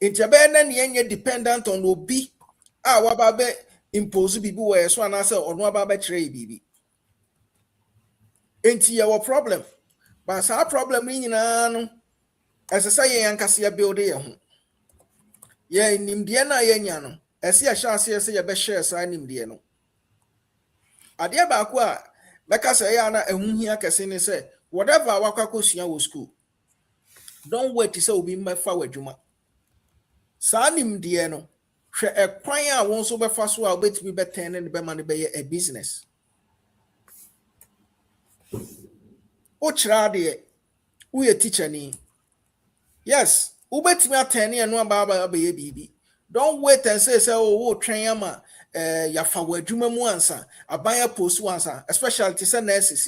nti ɛbɛyɛ na ne yɛnyɛ dependent on obi a waba bɛ impose biribi wɔ yɛ so anaasɛ ɔno aba bɛkyerɛ yɛ biribi nti yɛwɔ problem but saa problem yi nyinaa no ɛsɛ sɛ yɛn ankasa yɛbuild yɛn ho yɛn nimdeɛ no a yɛnya no ɛsɛ yɛhyɛ aseɛ sɛ yɛbɛhyɛ saa nimdeɛ no adeɛ baako a bɛka sɛ ɛyɛ ana ɛho hia kɛse ne sɛ whatever a wakɔ akɔsua wɔ school don't wait sɛ obi mmɛfa w'adwuma saa nimdeɛ no hwɛ ɛkwan a wɔn nso bɛfa so a wobɛtumi bɛtɛn ne bɛma no bɛyɛ a business wokyerɛ adeɛ woyɛ teacher ni yes wobɛtumi atɛn ne ɛno aba bɛyɛ biribi don't wait and say oh train ama yafa w'adwuma mu ansa aban apost ansa especially to say nurses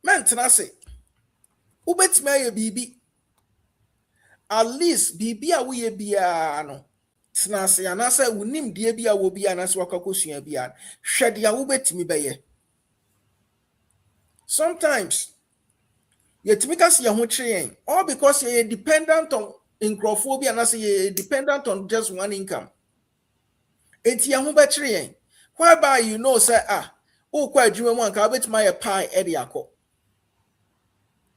mentena se wobɛtumi ayɛ biribi at least biribi a woyɛ biara no tena se anaasɛ wonim deɛ bi a wɔ bi anaasɛ wakɔkɔsua biara hwɛ deɛ wobɛtumi bɛyɛ sometimes yɛtumi ka se yɛ ho kyerɛ yɛn all because yɛ dependent on nkurɔfoɔ bi anaasɛ yɛ dependent on just one income enti yɛ ho bɛkyerɛ yɛn whereby you know sɛ wokɔ adwuma mu anka wobɛtumi ayɛ pie ɛde akɔ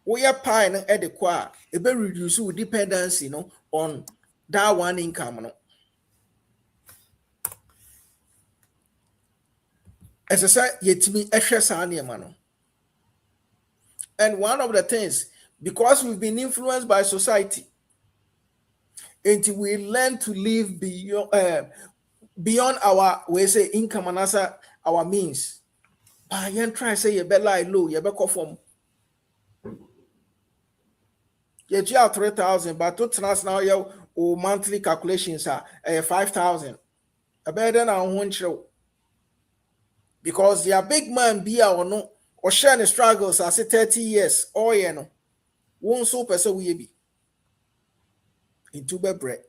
woyɛ pie no ɛde kɔ a ɛbɛ reduce wo dependency no on that one income no ɛsɛ sɛ yɛtumi ɛhwɛ saa nneɛma no and one of the things because we've been influenced by society until we learn to live beyond our income and also our means but you try say you better lie low you better from you 3,000 but to trans now your monthly calculations are 5,000 a better than a because your big man be or no or share the struggles as 30 years or you know won't so person we be into be bread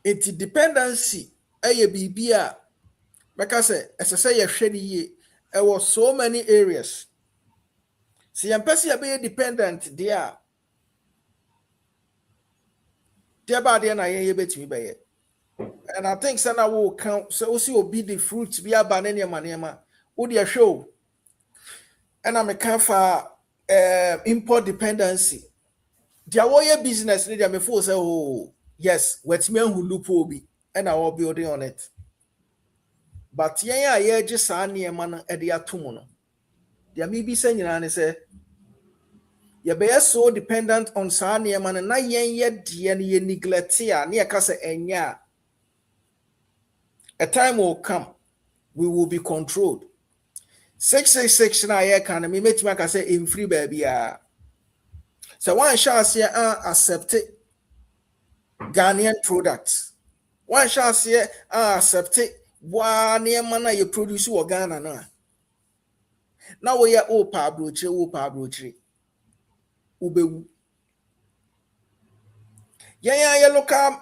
it's dependency bibi a because as I say you share the there was so many areas see your person be dependent there body na ye betimi be and I think sana will count so see obi the fruits be abanene manema wo de show and I'm a kind for import dependency there was business need me for say oh yes what's me who loop obi and I will building on it but yeah just say man e de atom no there may be saying and say you be so dependent on saa man na yen de ne neglect ya na ka say enya a time will come we will be controlled 666 na ye kan me metima ka say in free baby so one chance here accept Ghanaian products one chance here accept one near na you produce wo Ghana na now we are pa broche ubewu yeah local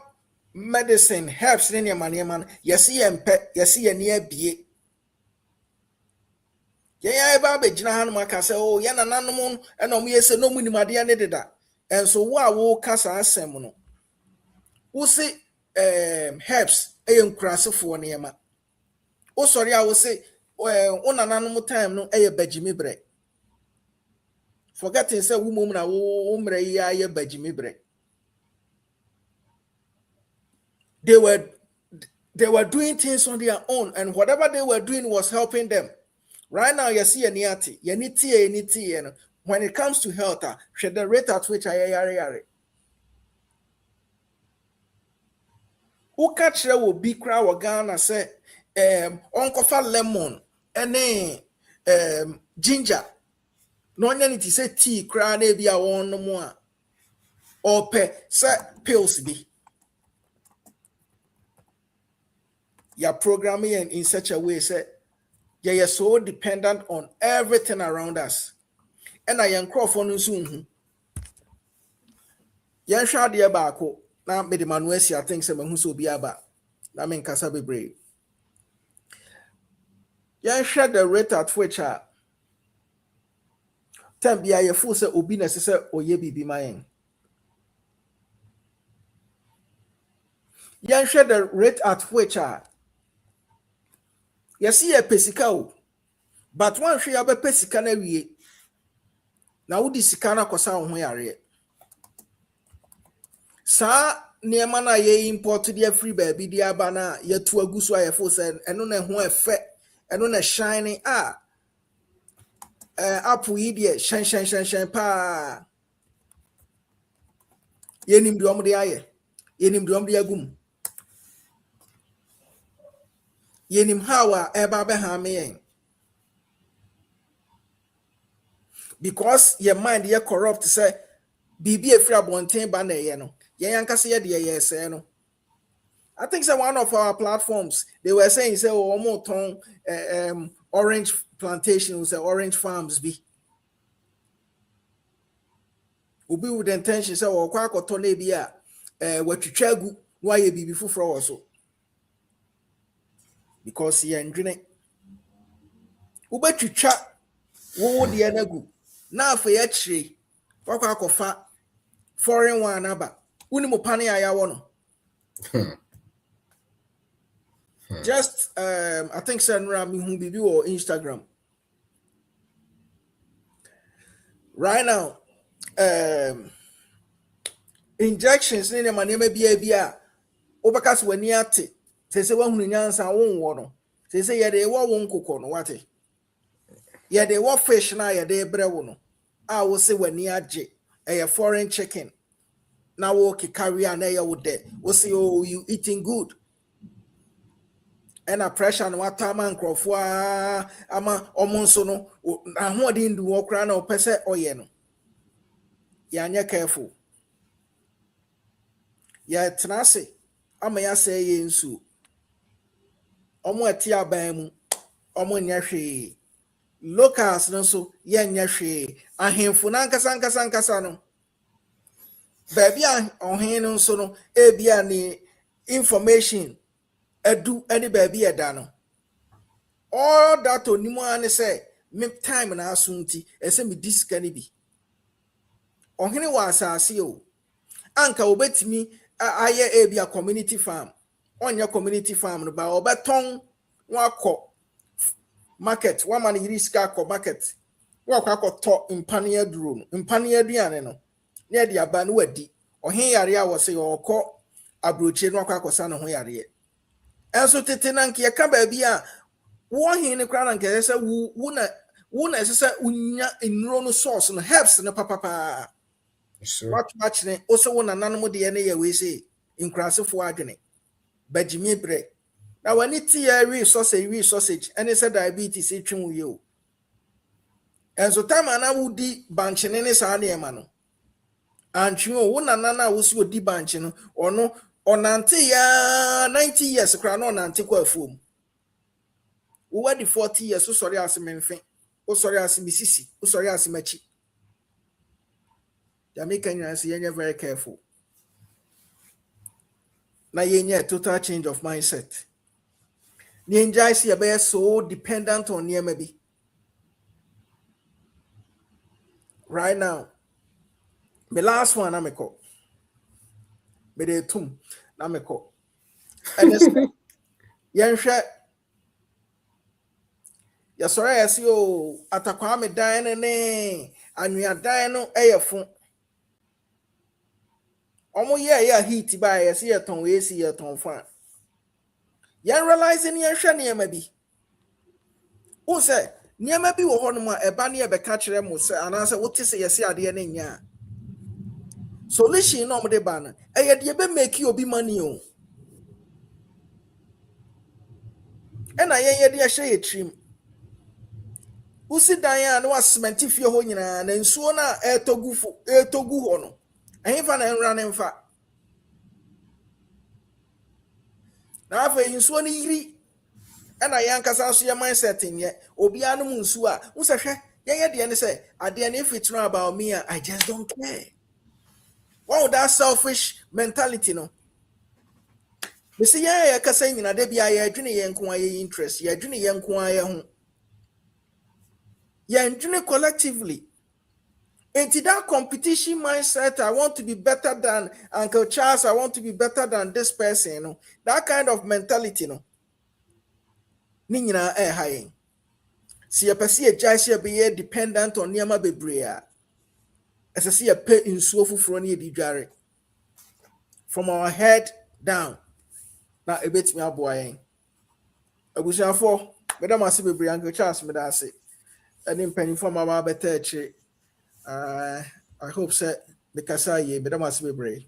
medicine herbs ne nneɛma yɛse yɛmpɛ yɛse yɛne abie yɛn aba abɛgyina ha no aka sɛ o yɛn nananom ɛna ɔmo yɛ sɛ no mu nimadeɛ ne deda ɛnso wo a woka saa asɛm no wo se herbs ɛyɛ nkurasefoɔ nneɛma wo sɔre a wo se wo nananom time no ɛyɛ bagyimi brɛ forgetting sɛ wo mom na wo mmerɛ yi ayɛ bagyimi brɛ they were doing things on their own, and whatever they were doing was helping them. Right now, you see any when it comes to health, the rate at which I who catch will be crowd or Ghana say Uncle lemon and ginger. No need to say tea, cry, maybe I want no more. Or say pills be. You're programming in such a way, say, you're so dependent on everything around us. And I am Crawford soon. Yan shall dear barco. Now, Medi Manuesi, I think some who's will be about. I mean, Casabe brave. Yan share the rate at which are 10 be a full set will be necessary or ye be mine. Yan share the rate at which are. You see a pesicao, but one she have a pesicana we now would sicana cosa on where sa near mana ye import to the free baby dear bana yet to a goose wire for said and on a who effect and on a shining apple idiot shine pa yenim drum the aye yenim drum the agum yenim hawa eba behame because your mind ye corrupt say bibi efri abonten ba na ye no ye yankase ye de ye say no. I think so one of our platforms they were saying say omo ton orange plantation say orange farms be obi with the intention say o kwa akoto na bi a watwitwa gu no aye bibi foforo also because ye ndwene ubetwitwa wo de na gu na afa ye kire kwa akofa foreign one aba uni mo pane aya wo no. Just I think Sandra me who be or Instagram right now injections in my name be a overcast when you ate say one who nyansa won no say ye de wo won kokko no wate ye de wo fish na ye de brewo no I will say when you age a foreign chicken now walk carry an air with there we say oh you eating good. And a pressure no atama nkrofo ama omonso no ahode ndu okra na opese oye no ya nya careful ya tenase ama ya say ye nsu omo ati aban mu omo nya hwe locals no so ya nya hwe ahemfo na nkasa no baby ohen no so no ebia ni information edu any baby eda no all that onimu an say me time na asunti ese me disika ni bi ohene wa asase o anka obetimi aye ebia community farm onya community farm no ba obeton wakọ market wa man yiriska akọ market wakọ akọtọ mpane aduro no mpane aduane no na de aba no wadi ohen yare a wo se okọ abroche no akọ akọsa no ho yare enso tete na nke ka ba bi a wo hin ne kra na nke se wo na se unya enuro no source no helps no papa what much ne o se wo na nanom de ne ye we se inkrasefo adwene bagimi bre na wani ti ya sausage ene se diabetes etwen wo ye o enso time na wo di banche ne sa na e ma no antwe wo na nana wo si odi banche no ono onante ya 90 years kra no onante kwa afuom wo wadi 40 years so sorry asememfe o sorry asemisisi o sorry asemachi Jamaican you say you're very careful na yenye total change of mindset. Ni enjoy see be so dependent on niema bi. Right now, the last one na meko. Me de tum na meko. And it's yenhwe yasore yesi o atakwa me dan ne anua dan no eyefo. Omo ye heat ba yesi yeton we si yeton fa. Yen realizing yenhwe niema bi. Who say niema bi wo hono ma eba ne be ka kire mo se anase wote se yesi ade ne nya. Solution no mo de ba na eye de be make you obi money o. And I ye de hye ye trim. Usi dan a no cement fie ho nyina na nsuo na etogu ho no. Ehfa na enra ne mfa. Na afa nsuo ni yiri. And I yankasa so ye mindset nye. Obi anum nsuo a, wo se hwe ye de ne se ade ne if it's not about me I just don't care. What would that selfish mentality no? Me see ye kasa nyina de bia ye adwene ye nko aye interest, ye adwene ye nko aye ho. Ye adwene collectively. Into that competition mindset, I want to be better than Uncle Charles, I want to be better than this person, you know. That kind of mentality, no. Ni nyina high. See a person a judge be dependent on niama bebrea. As I see a pay in so for ni di dware. From our head down. Now a bit me aboy. Abusia for Madam Asibe Uncle Charles me da say. And in penny for my better che. I hope so because I Madam Asibe.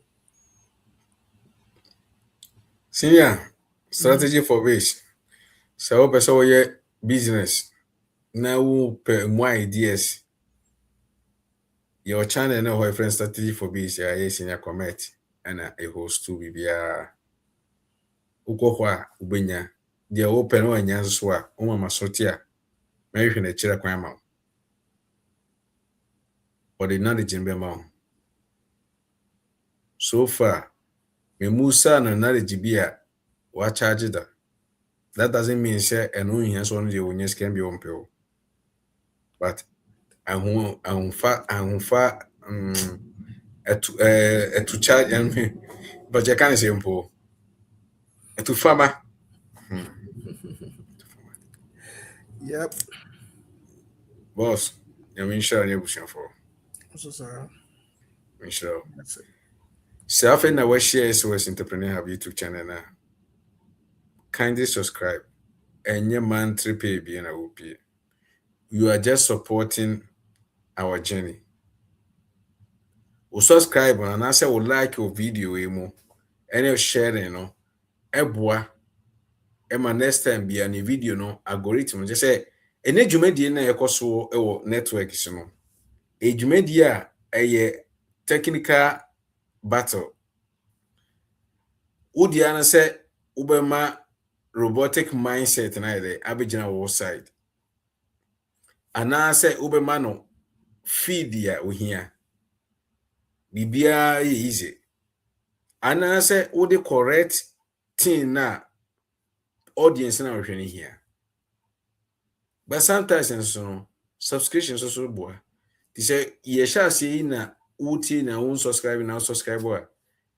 Senior strategy for base. So person we business. Now per more ideas. Your channel no her friend strategy for base ya senior comment and a host to bibia ukokwa ubenya. They open one nyanso so a o mama sotia. Me hwe na kira kwan ma. Or the knowledge in Bema. So far, me Musa na knowledge bia wa charge that. That doesn't mean say and only has one the owners can be on pill. But I won't fa to charge and but you can't say impo. To farmer. Yep. Boss, I mean sure you pushing for. So sorry. Sure. That's it. So often I will share SOS Entrepreneur Hub YouTube channel now. Kindly subscribe. And your man triple be in a OP. You are just supporting our journey. We subscribe and I say we like your video emo. Any sharing no. Eboa. Ema next time be any video no algorithm. Just say any jumedi na ekoso ewo network no. A jumedi a technical battle. Udiana say ubema robotic mindset na ide abegina wo side. Ana say ubema no feed ya ohia. Bibia easy. Ana say wo the correct thing na audience na hwehwe here. But sometimes no subscription so boa. They say ye shall see na uti na un subscribe na subscribe boa.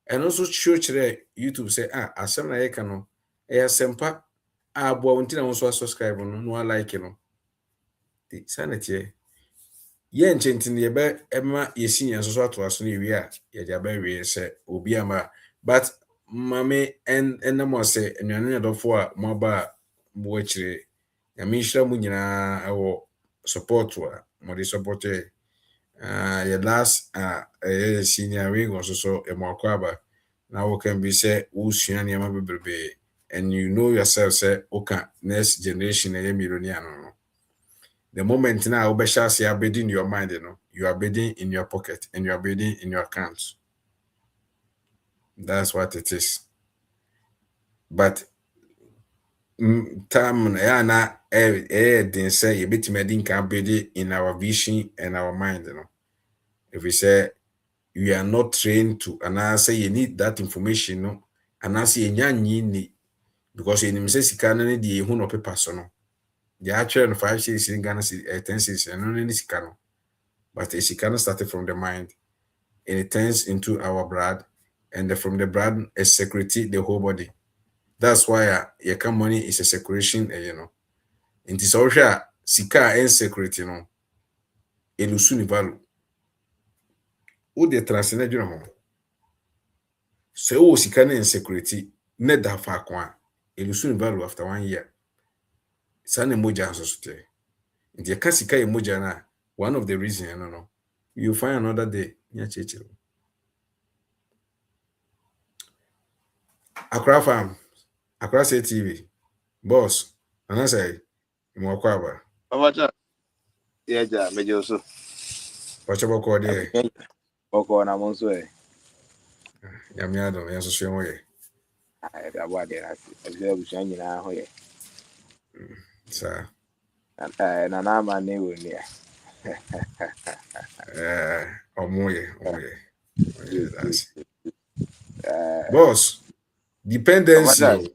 And also show chere YouTube say asem na ye ka no e sempa boa unti na un subscribe no like no. The sanity ye nchenti ye be ema ye sinya so ato aso na wi a ye ja ba wi say obi ama but mame and na mo say enwanu yadofo a mo ba mo chire ya minshira mu nyina awo support wa mo di support your last senior wing also so e mo akwaba na wo can be say wo sua ne ma bebrebe and you know yourself say okay next generation e millionaire no. The moment now you are bidding your mind, you are bidding in your pocket and you are bidding in your accounts. That's what it is. But time na then say you bit me can bid in our vision and our mind, If we say you are not trained to and I say you need that information, anase enya nyi because enim say sika no ne de ehu no paper so no the actual no 5 cities in Ghana 10 cities no ne sika no but the sika no started from the mind and it turns into our blood and from the blood is security the whole body. That's why your money is a secretion, you know. Into social sika and security no elusu value. Who the transcend home. So sika and security net that far kwa elusu value after 1 year. Sana moja asosote. Into kasika emoja na one of the reasons I don't know. You find another day near Churchill. Accra Farm, Accra State TV, boss, and I say, Mwakwaba. Abacha. Yeah, ja, meje oso. Watch about call there. Oko na monso e. Yamiado, Yanso Shimoye. Ah, da bwa de rasi. Eze busha nyina ho ye. Sir. Na na ma ne wo ni. Omoye. That's boss, dependency.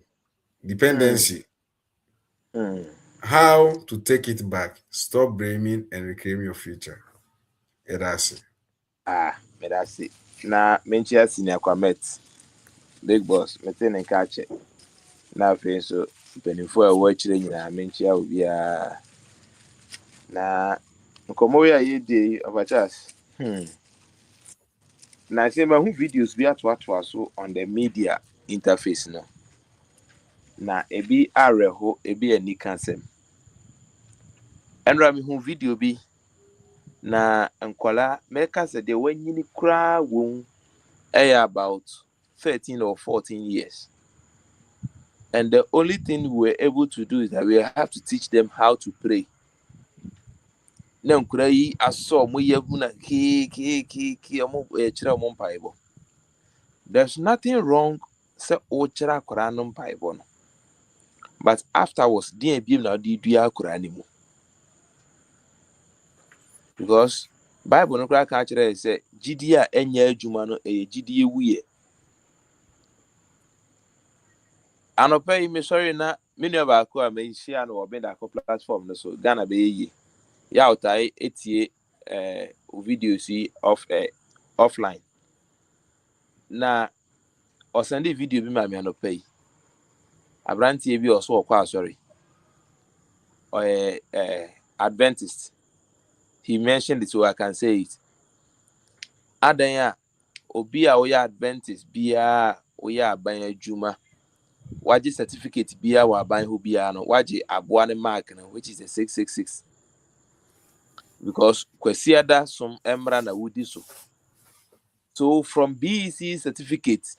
How to take it back. Stop blaming and reclaim your future. That's it. Me that's it. Na menchi senior kwamet. Big boss, me tin nka che. Na fe so penifo a wo chire nyina menchi a obi a. Na nkomo ya ye dey Obachas. Na say ma hu videos bi atwa so on the media interface no. Na ebi areho, ebi ani kansem. Enra mi hu video bi na nkwala meka say de wanyini kra won about 13 or 14 years. And the only thing we were able to do is that we have to teach them how to pray. Na nkura yi aso mo yagu na ki omo chira omo mpaibo. There's nothing wrong say o chira akura no mpaibo no. But afterwards, the BM now did do because Bible no crack actually say GDA enya adwuma no e GDA wuye. Anope me sorry na me nua ba ko a me share no obe da ko platform no so Ghana be yi. Ya utai etie video see offline. Na o send video bi ma me anope. Abrantie bi o so kwa sorry. Adventist. He mentioned it so I can say it. Adanya obi a oya Adventist bia oya aban adwuma waji certificate bia wa aban ho bia no waji aboa ne mark no which is a 666 because kwasiada some emra na wudi so from BEC certificate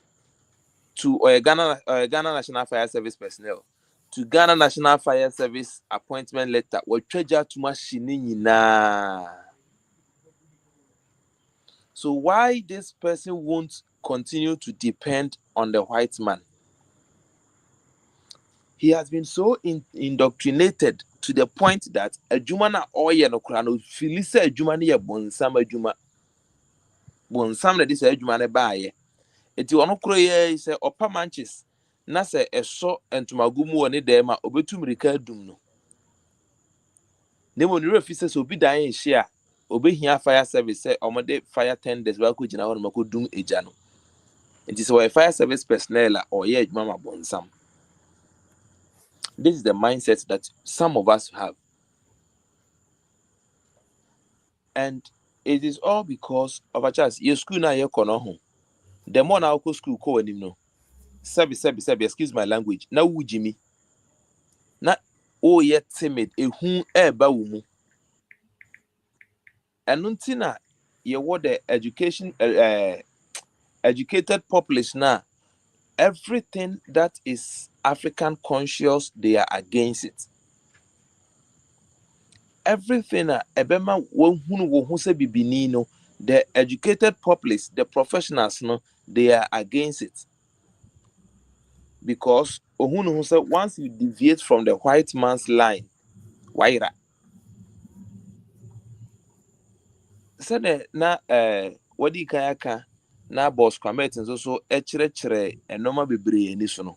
to Ghana National Fire Service personnel to Ghana National Fire Service appointment letter we treasure to machine nyina. So why this person won't continue to depend on the white man? He has been so indoctrinated to the point that a jumana oye no krano filisa a jumani ya bonsama juma bonsam na this a jumane baye. Eti ono kroye is a upper manches na se eso entumagumu one dema obetum rika dum no. Nemo ni refisa so bi dan hye a obehia fire service say omode fire tenders ba ko gina won mako dum eja no. Enti so fire service personnel a oye adwuma ma bonsam. This is the mindset that some of us have. And it is all because of a chance. Your school now you're home. The more now go school call him no. Sabi, excuse my language. Now who Jimmy? Na oh yet timid a whom ba wumu. And untina you what the education educated population now. Everything that is African conscious, they are against it. Everything ebema won say bibini no, the educated populace, the professionals no, they are against it. Because ohunu who say once you deviate from the white man's line, waira. Said na what di kayaka na boss kwamet nso so ekyerɛkyerɛ enoma bebree ni so no.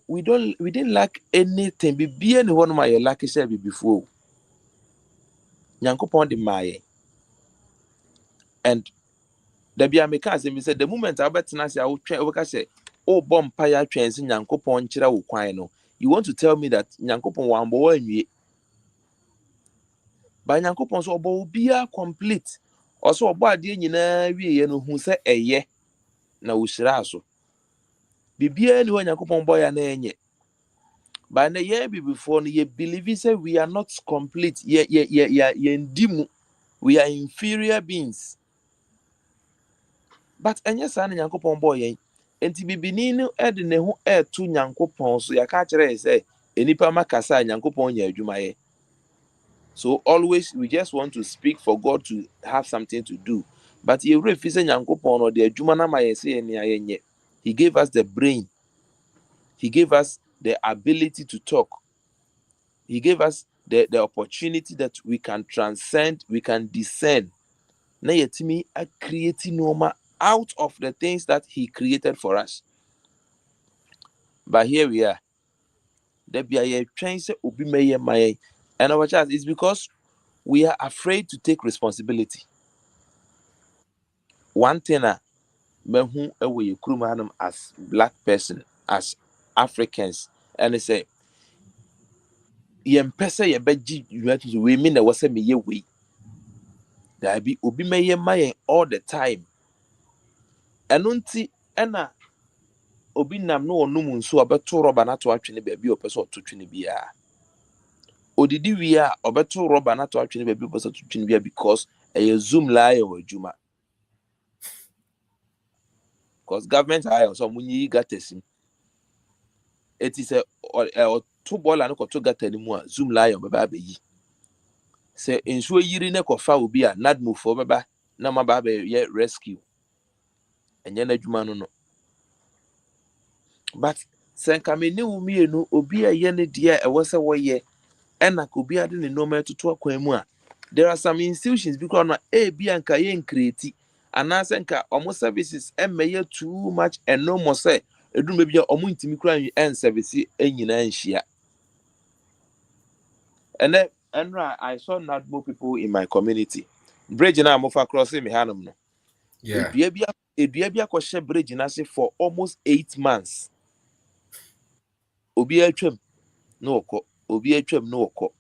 We didn't lack anything. Bibia ne hɔ no ma yɛ lack sɛ bibifo. Nyankopɔn de maaye. And da bia me ka asɛm bi sɛ the moment a wobɛtena ase a wobɛka sɛ wobɔ mpaeɛ atwɛn sɛ Nyankopɔn nkyerɛ wo kwan no, you want to tell me that Nyankopɔn wambɔ wo anwie. But Nyankopɔn so ɔbɔ wo bia complete. Ɔso ɔbɔ adeɛ nyinaa wie no hu sɛ ɛyɛ na wohyira so. Bibia ne hɔ Nyankopɔn bɔ ya na ɛnyɛ. But na yɛn before no, you believe say we are not complete. We are inferior beings. But ɛnyɛ saa na Nyankopɔn bɔ yɛn. Enti bibini no ɛde ne ho ɛto Nyankopɔn so. Yɛka kyerɛ sɛ enipa makasa Nyankopɔn nyɛ adwuma yɛ. So always we just want to speak for God to have something to do. But you refi sɛ Nyankopɔn no de adwuma na ma yɛ sɛ yɛn yɛnyɛ. He gave us the brain. He gave us the ability to talk. He gave us the opportunity that we can transcend, we can discern. Na yetimi a creating normal out of the things that he created for us. But here we are. There be a trying to obi meye my, and our chance is because we are afraid to take responsibility. One thing mehu ewe yekrumanum as black person, as Africans, and they say yempese yebeji United we mean that was me ye we. There be obi meye my all the time. Enunti ena obi nam no onum nso obeto rubber na to atwene baabi opese ototwene bia. Odidi wi a obeto rubber na to atwene baabi opese ototwene bia because a zoom lie or juma. Because government hire so munyi gatesim. It is a two ball and to gata anymore zoom lie or baba yi. Say ensuo yiri ne kofa obi a nad move for baba na ma baba ye rescue. Enye na adwuma no no. But senka me ne wumi enu obi a ye ne dia e wo se wo ye ena ko obi ade ne normal toto akwan mu a there are some institutions because na e bi anka ye create ana senka omo services emeye too much and no more say edum bi a omo ntimi kura en service enyina nhia. And then I saw not more people in my community. Bridge na amofa crossing me hanum no. Yeah. Edua bi akɔhyɛ bridge na se for almost 8 months. Obi atwam no okɔ, obi atwam no okɔ.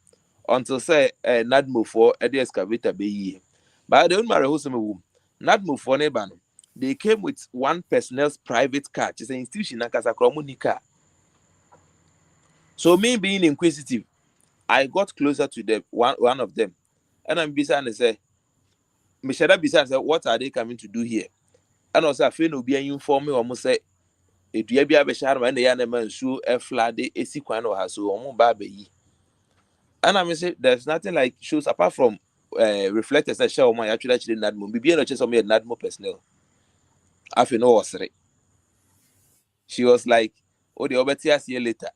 Until say Nadmo for the excavator be ye. But the only who some womb. Nadmo for neighbor. They came with one personnel's private car. It's an institution na kasa car. So me being inquisitive, I got closer to them, one of them. And I'm beside and say, Mishada beside say, what are they coming to do here? And also I feel no be informed me almost say it be a beshar when the animal shoe a flood a sequan or has so almost baby. And I say there's nothing like shoes apart from reflectors that show my actually Nadmo. Be a chest of me Nadmo personnel. I feel no was right. She was like, oh, the Obetia see you later.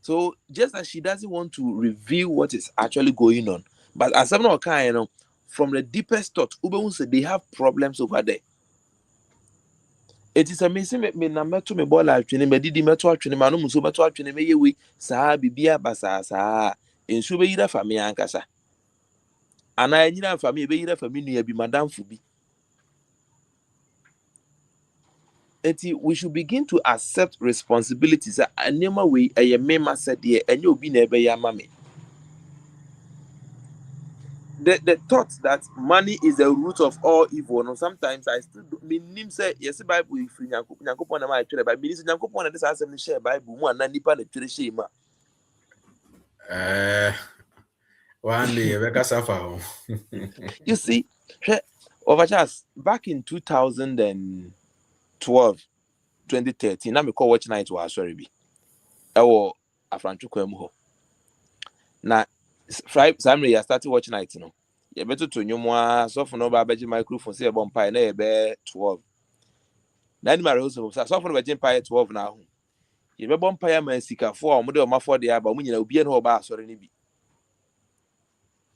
So just as she doesn't want to reveal what is actually going on, but as some kind, you know, from the deepest thought, Uber said they have problems over there. It is amazing me na meto me ball atwene me didi meto atwene ma no muso meto atwene me yewi saa bibia basa saa ensu be yira fa me ankasa ana anyira fa me be yira fa me nua bi madamfo bi. Eti we should begin to accept responsibilities anema we eye mema said ye enye obi na ebe ya ma me. The thought that money is the root of all evil. No, sometimes I still mean say yes Bible if Nyankopon na ma twere Bible means Nyankopon na this asem share Bible mu ana nipa na twere share ma. One day we ka suffer. You see, overcharge back in 2012, 2013, na me call watch night was sorry be. Ewo afranchukwa mu ho. Na Friday I started watch night no. You better to nyumwa so for no ba beji microphone say e bon pie na e be 12. Na ni mare so so for no beji pie 12 na ho. You be bon pie man sika for o mo de o mafo de aba mo nyina obi e no ba asore ni bi.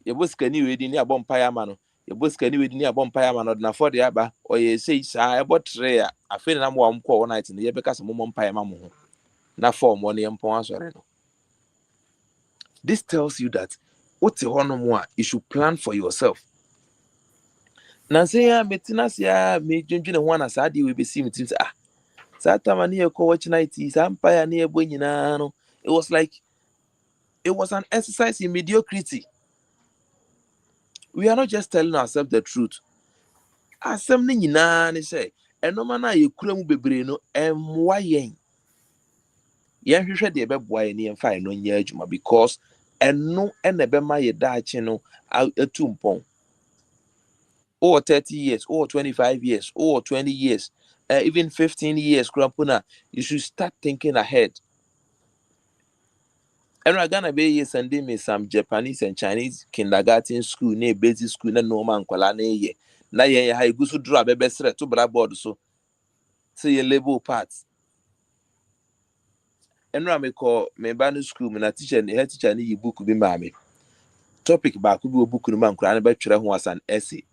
You bo sika ni we di ni abon pie ama no. your boss can even near Bompire man or na for the Abba, or ye say, I bought tray. I feel I'm one call night in the year because of Mumpire Mamu. Now for money and pounds or this tells you that what's a one more you should plan for yourself. Now say ya metinas ya me junjun one as I deal with be seen things Sata near watch night is umpire near Buinano. It was like it was an exercise in mediocrity. We are not just telling ourselves the truth. As something in an say, and no man you couldn't be brino and why yen. Yen you should be boy and fine no yejuma because and no and the bema ye da chino out a tumpon. Or 30 years, or 25 years, or 20 years, even 15 years, Krampuna, you should start thinking ahead. And we're gonna be sending me some Japanese and Chinese kindergarten school, near basic school, na no man kwala ye. Na ye ha igusu draw bebe sre to blackboard so. So ye label parts. And we call me banu school, me na teacher ni head teacher ni yi book bi mame. Topic ba ku bi book no man kwala na be twere ho as an essay.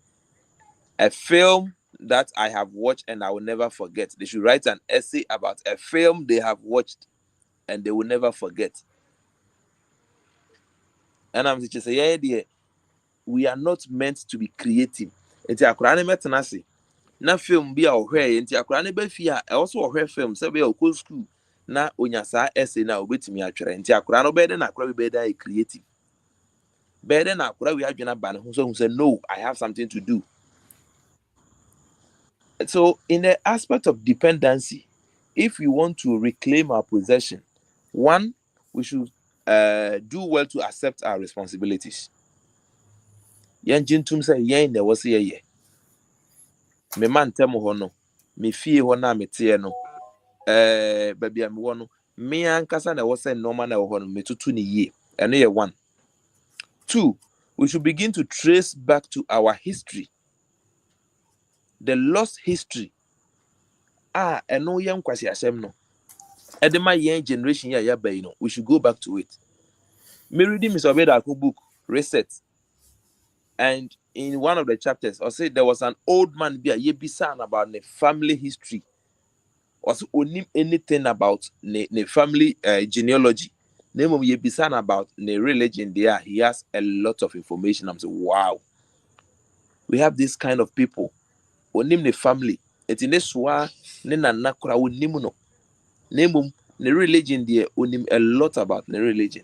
A film that I have watched and I will never forget. They should write an essay about a film they have watched and they will never forget. And I'm teaching say, yeah, dear, we are not meant to be creative. Enti akura ne metenase. Na film bi a ohwe enti akura ne ba fi a also ohwe film say be okọ school na onya saa essay na obetimi atwere. Enti akura no be de na akura be da creative. Be de na akura we adwena ba ne ho so say no, I have something to do. So in the aspect of dependency, if we want to reclaim our possession, one, we should do well to accept our responsibilities. Yan jintum say yen there was ye. Me man temo ho no, me fie ho na me tie no. Baby am wo no, me ankasa na wo say normal na ho no me tutu ni ye. Eno ye one. Two, we should begin to trace back to our history. The lost history. Eno yen kwasi asem no. Edema young generation ya bay, we should go back to it. Me reading Mr. Obedako book, Reset. And in one of the chapters, I said there was an old man be a yebisan about the family history. Also, only anything about the family genealogy. Name of yebisan about the religion there. He has a lot of information. I'm saying, wow. We have this kind of people. Onim the family. It's in this wa ne nanakura unimuno. Name the religion there onim a lot about the religion.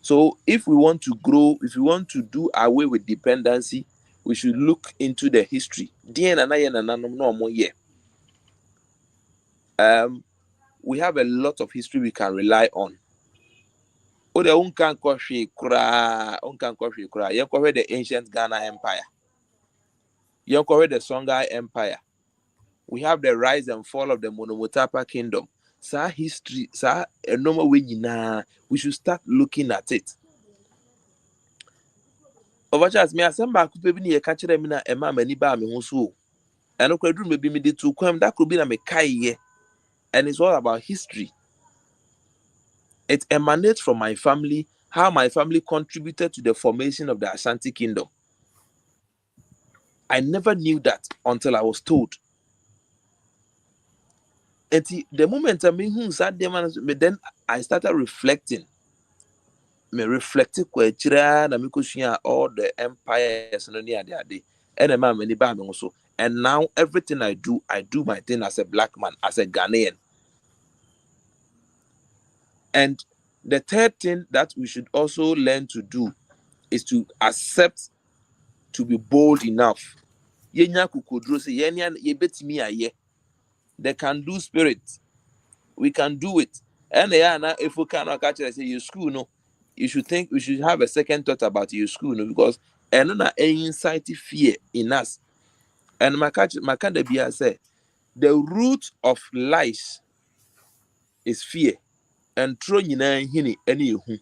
So if we want to grow, if we want to do away with dependency, we should look into the history. We have a lot of history we can rely on. The ancient Ghana Empire. The Songhai Empire. We have the rise and fall of the Monomotapa Kingdom. Sa history, sa a normal way we should start looking at it. Overcharge me asem ba ku pebi ne catch them na ema mani ba me ho so. Eno kwadru me bi me de to kwam that could be na me kai. And it's all about history. It emanates from my family, how my family contributed to the formation of the Ashanti Kingdom. I never knew that until I was told. And the moment I mean then I started reflecting. Me reflecting kwechira na me koshia all the empires no near there. And a man many ba me so. And now everything I do my thing as a black man, as a Ghanaian. And the third thing that we should also learn to do is to accept, to be bold enough. Yenya kukodro say yenya yebetimi aye. They can do spirit. We can do it. And if we cannot catch it, say your school no. You should think we should have a second thought about your school no, because another insight fear in us. And my kind of say the root of lies is fear. And throw nyina hini any ehu.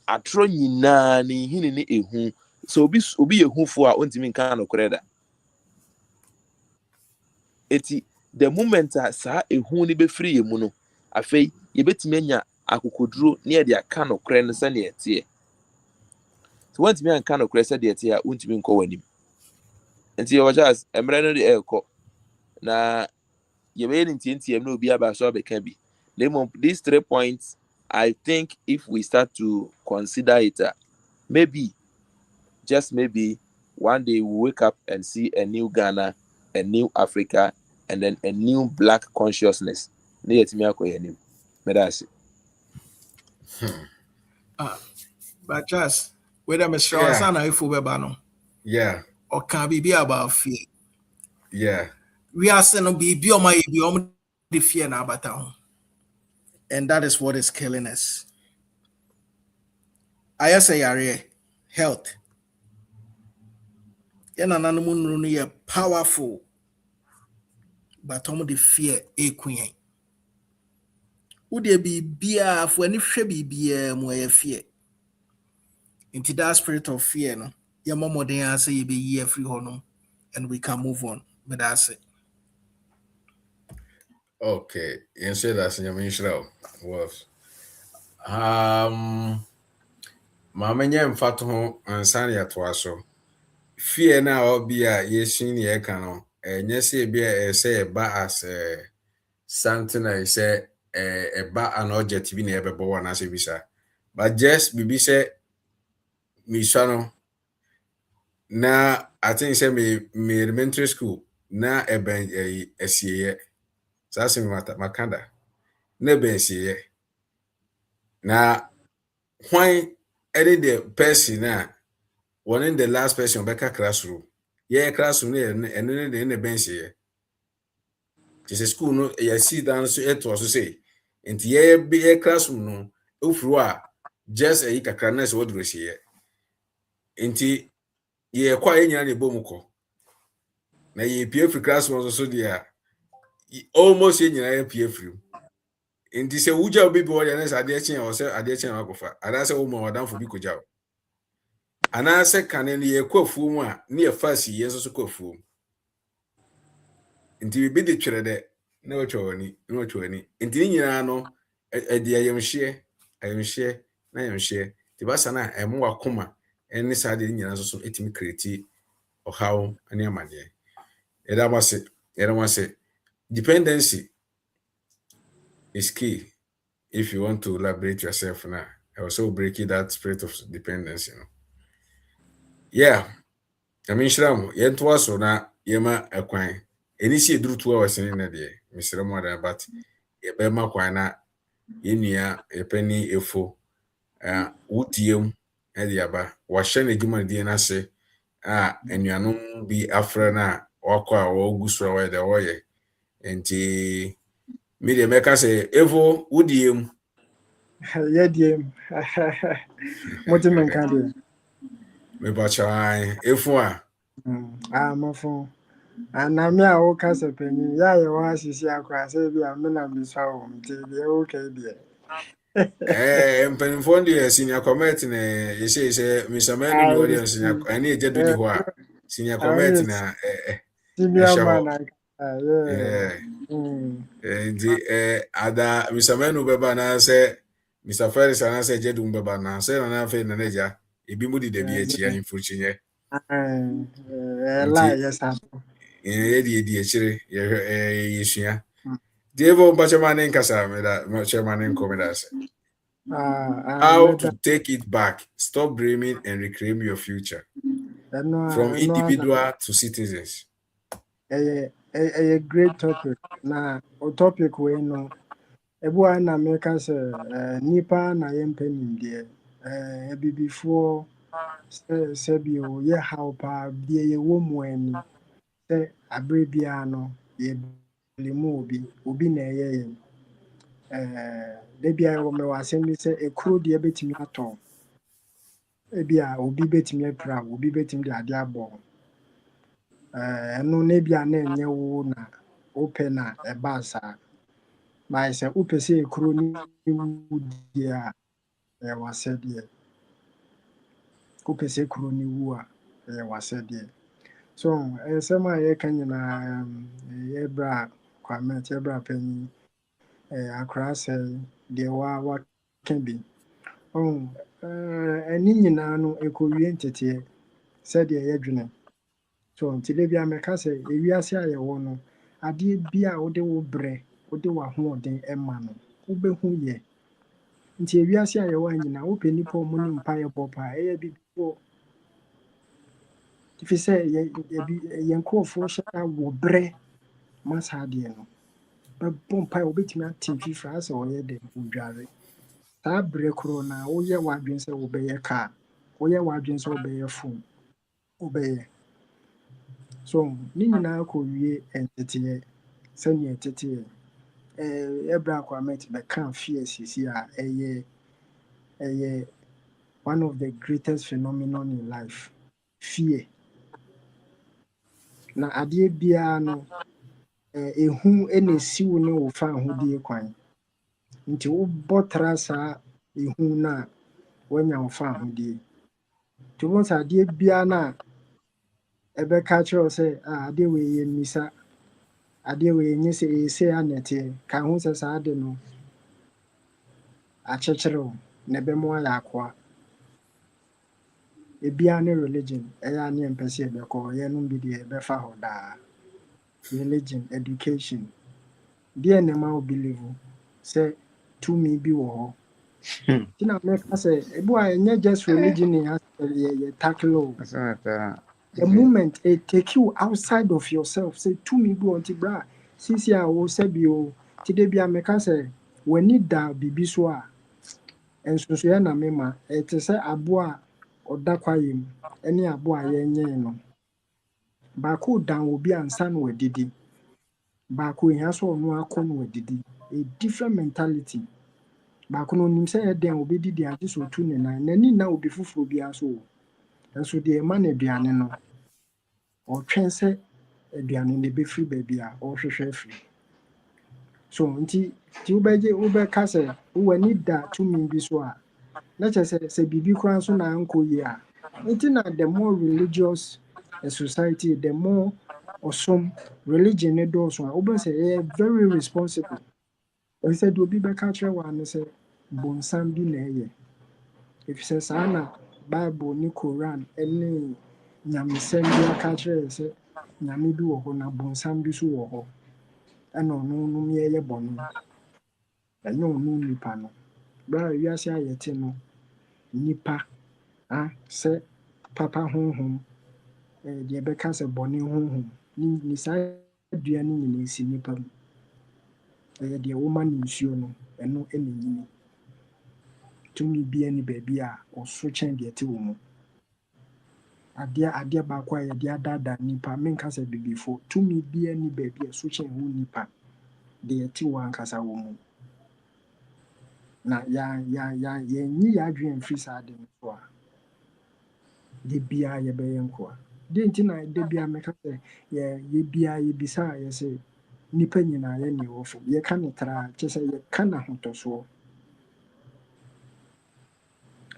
Atro nyina ni hini ni ehu. So obi ehu fo a ontimi kan no kreda. Eti the moment sa ehu ni be free emu no afei ye betimi anya akokoduro na ye de aka no kre no se na etie. So once me and kind of crescent the tia won't be call him. And see what just embryo the air call. Na you may no be about so can be. These 3 points, I think if we start to consider it, maybe, just maybe, one day we wake up and see a new Ghana, a new Africa, and then a new Black consciousness. But that's it. But just whether Mr. Yeah. Ansana if no Yeah. or can be about fear. Yeah. We are sending be on my the fear now, but and that is what is killing us. I say, health. And another powerful, but the fear a queen. Would there be beer for any be more fear? Into that spirit of fear, no? Your mom or they say you be year free honor, and we can move on. But that's it. Okay. You say that's in your mention was Mama mfato ho ansan ya to aso. Fear na obi a yesin ye ka no. Enye se bi e say ba as something I say ba an object bi na ebebo wana se bisa. But just bibi say mi no na I think say me elementary school na eben esiye. Sa se makanda. Na ben esiye. Na when any the person na one in the last person back classroom. Yeah, classroom and then in the bench here. This is school no you see down so it was to say. And yeah be a classroom no ufruwa just a kakra what we see here. Inti ye kwa enya ne bomuko. Na ye PF classroom so there almost enya PF. Inti se uja obi bo ya na sa ade chen o se ade chen akofa. Ada se wo mo wadan fo bi ko jaw. Ana se kanen ye kwafu mu a ne ye fasi ye so kwafu. Nti bi de twere de na otwani nti nyina no de ayemhye ti basa na emo akoma ene sa de nyina so etimi create ohaw ane amade era wase dependency is key if you want to liberate yourself now. Also breaking that spirit of dependency, you know. Yeah, I mean shram yento aso na yema akwan eni si eduru 2 hours ni na de misre mo da but ye be ma kwan na yenua epani efo wutiem e de aba wa hye na gima de na se enuanom bi afra na wakwa wo guso wa de wo ye enti mi de meka se efo wudiem Yediem. Motimen kande. me ba chai efo Mafo. Na me a wo kasa panyin ya ye wa asisi akwa se bia me na mi swa wo mti bia wo ka bia. mpanimfo de senior committee na ye say misamanu ni wodi senior ani ejedu ni ho a senior committee na Senior man yeah. Ada misamanu beba na say Mr. Ferris na say ejedu beba na say na fe na neja ebi mu di de bi echi an fuchinye la yes am. ye di echire ye yesua Devo Bachamanin Kasa me chairman comedase. How to take it back, stop dreaming and reclaim your future. From individual to citizens. A great topic. Na o topic we no. Ebu na America say nipa na yempenim de ebi before say bi o ye how pa de ye wo mu ani say abre bia no ye limu obi na ye de bia wo me wasem ni say ekuro de betimi aton ebia obi betimi apra obi betimi de ade abo eno na bia na enye wo na open na e ba sa ma say upese ekuro ni wu dia wase de upese ekuro ni wu a wase de so sema ye kan na ye bra kwame ye bra pani akra say de wa can be ɛne nyinaa no ɛkɔwie nteteɛ sɛdeɛ yɛdwene. So nti da bia mɛka sɛ ewiase a yɛwɔ no, adeɛ bi a wode wo berɛ, wode w'ahoɔden ma no, wobɛhu yɛ. Nti ewiase a yɛwɔ nyinaa, wopɛ nnipa a ɔmo ne mpaeɛ bɔ paa, ɛyɛ bibifoɔ. Ɛfiri sɛ yɛn nkurɔfoɔ hyɛ da wɔ berɛ ma saa adeɛ no. Bɛbɔ mpaeɛ wobɛtumi ate mfifiri asɛ ɔyɛ dɛ wodware. Saa berɛ korɔ no a woyɛ w'adwene sɛ wobɛyɛ car, woyɛ w'adwene sɛ wobɛyɛ phone, wobɛyɛ. So ne nyinaa kɔwie nteteɛ sɛnea ɛteteɛ. Ɛberɛ a Kwame bɛka fear sisi a ɛyɛ one of the greatest phenomenon in life. Fear. Na adeɛ biara no ehu na esi wo ne wo fa ahodie kwan. Nti wobɔ tra saa ehu no a woanya wo fa ahodie. Nti wo sɛ adeɛ biara no a ɛbɛka kyerɛ wo sɛ adeɛ wei yɛ mmisa, adeɛ wei nyɛ sɛ ɛsɛ a na ɛteɛ, ka ho sɛ saa ade no akyekyere wo na ɛbɛma woayɛ akoa. Ebiara ne religion ɛyɛ a ne yɛmpɛ sɛ yɛbɛkɔ hɔ, yɛnom bi deɛ yɛbɛfa hɔ daa. Religion, education. Deɛ na ɛma wo believe sɛ tumi bi wɔ hɔ. Nti na mɛka sɛ ebi a ɛnyɛ just religion na yɛ tackle o. The moment it take you outside of yourself, say tumi bi wɔ nti bra sisi a wo sɛ bi o. Ti de bi a mɛka sɛ w'ani da bibi so a nsonsoyɛ na mema ɛte sɛ aboa a ɔda kwaeɛ mu ɛne aboa a yɛnyɛn no. Baako dan obi ansa na wadidi. Baako ehia sɛ ɔno akɔ na wadidi. A different mentality. Baako no nim sɛ ɛdɛn obɛdidi agye sɛ otu ne nan. N'ani na obi foforɔ bi aso o. Nso deɛ ɛma no aduane no, ɔtwɛn sɛ aduane no ɛbɛfiri baabi a ɔrehwehwɛ afiri. So nti wobɛka sɛ w'ani da tumi bi so a, na kyerɛ sɛ biribi koraa nso na ankɔ yie a. Nti na the more religious a society, the more ɔsom religion ne dɔɔso a, wobɛhu sɛ ɛyɛ very responsible. Ɛfiri sɛ deɛ obi bɛka kyerɛ wo ano sɛ bonsam bi na ɛyɛ. Ɛfiri sɛ saa na Bible ne Koran ne Nyamesɛm bi aka kyerɛ yɛn sɛ Nyame bi wɔ hɔ na bonsam bi nso wɔ hɔ. Ɛna ɔno nom yɛyɛ bɔne. Ɛnyɛ ɔno nipa no. Bere a wiase a yɛte no, nipa sɛ papa honhom, deɛ ɛbɛka sɛ bɔne honhom, ne saa dua no nyinaa si nipa mu. Ɛyɛ deɛ woma no nsuo no, ɛno na ɛnyini. Tumi bi ani baabi a ɔso kyɛn deɛ ɛte wɔ mu. Adeɛ baako a yɛde adaadaa nipa, menka sɛ bibifo, tumi bi ani baabi a ɛso kyɛn wo nipa deɛ ɛte wɔ ankasa wɔ mu. Na yɛnyi yɛadwene mfiri saa ade no so a, de biara yɛbɛyɛ nkoa. Deɛ nti na de biara mɛka sɛ yɛbiara yɛbisa a yɛsɛ nipa nyinaa yɛ ne ɛwɔ fam. Yɛka ne traa kyerɛ sɛ yɛka n'ahotɔsoɔ.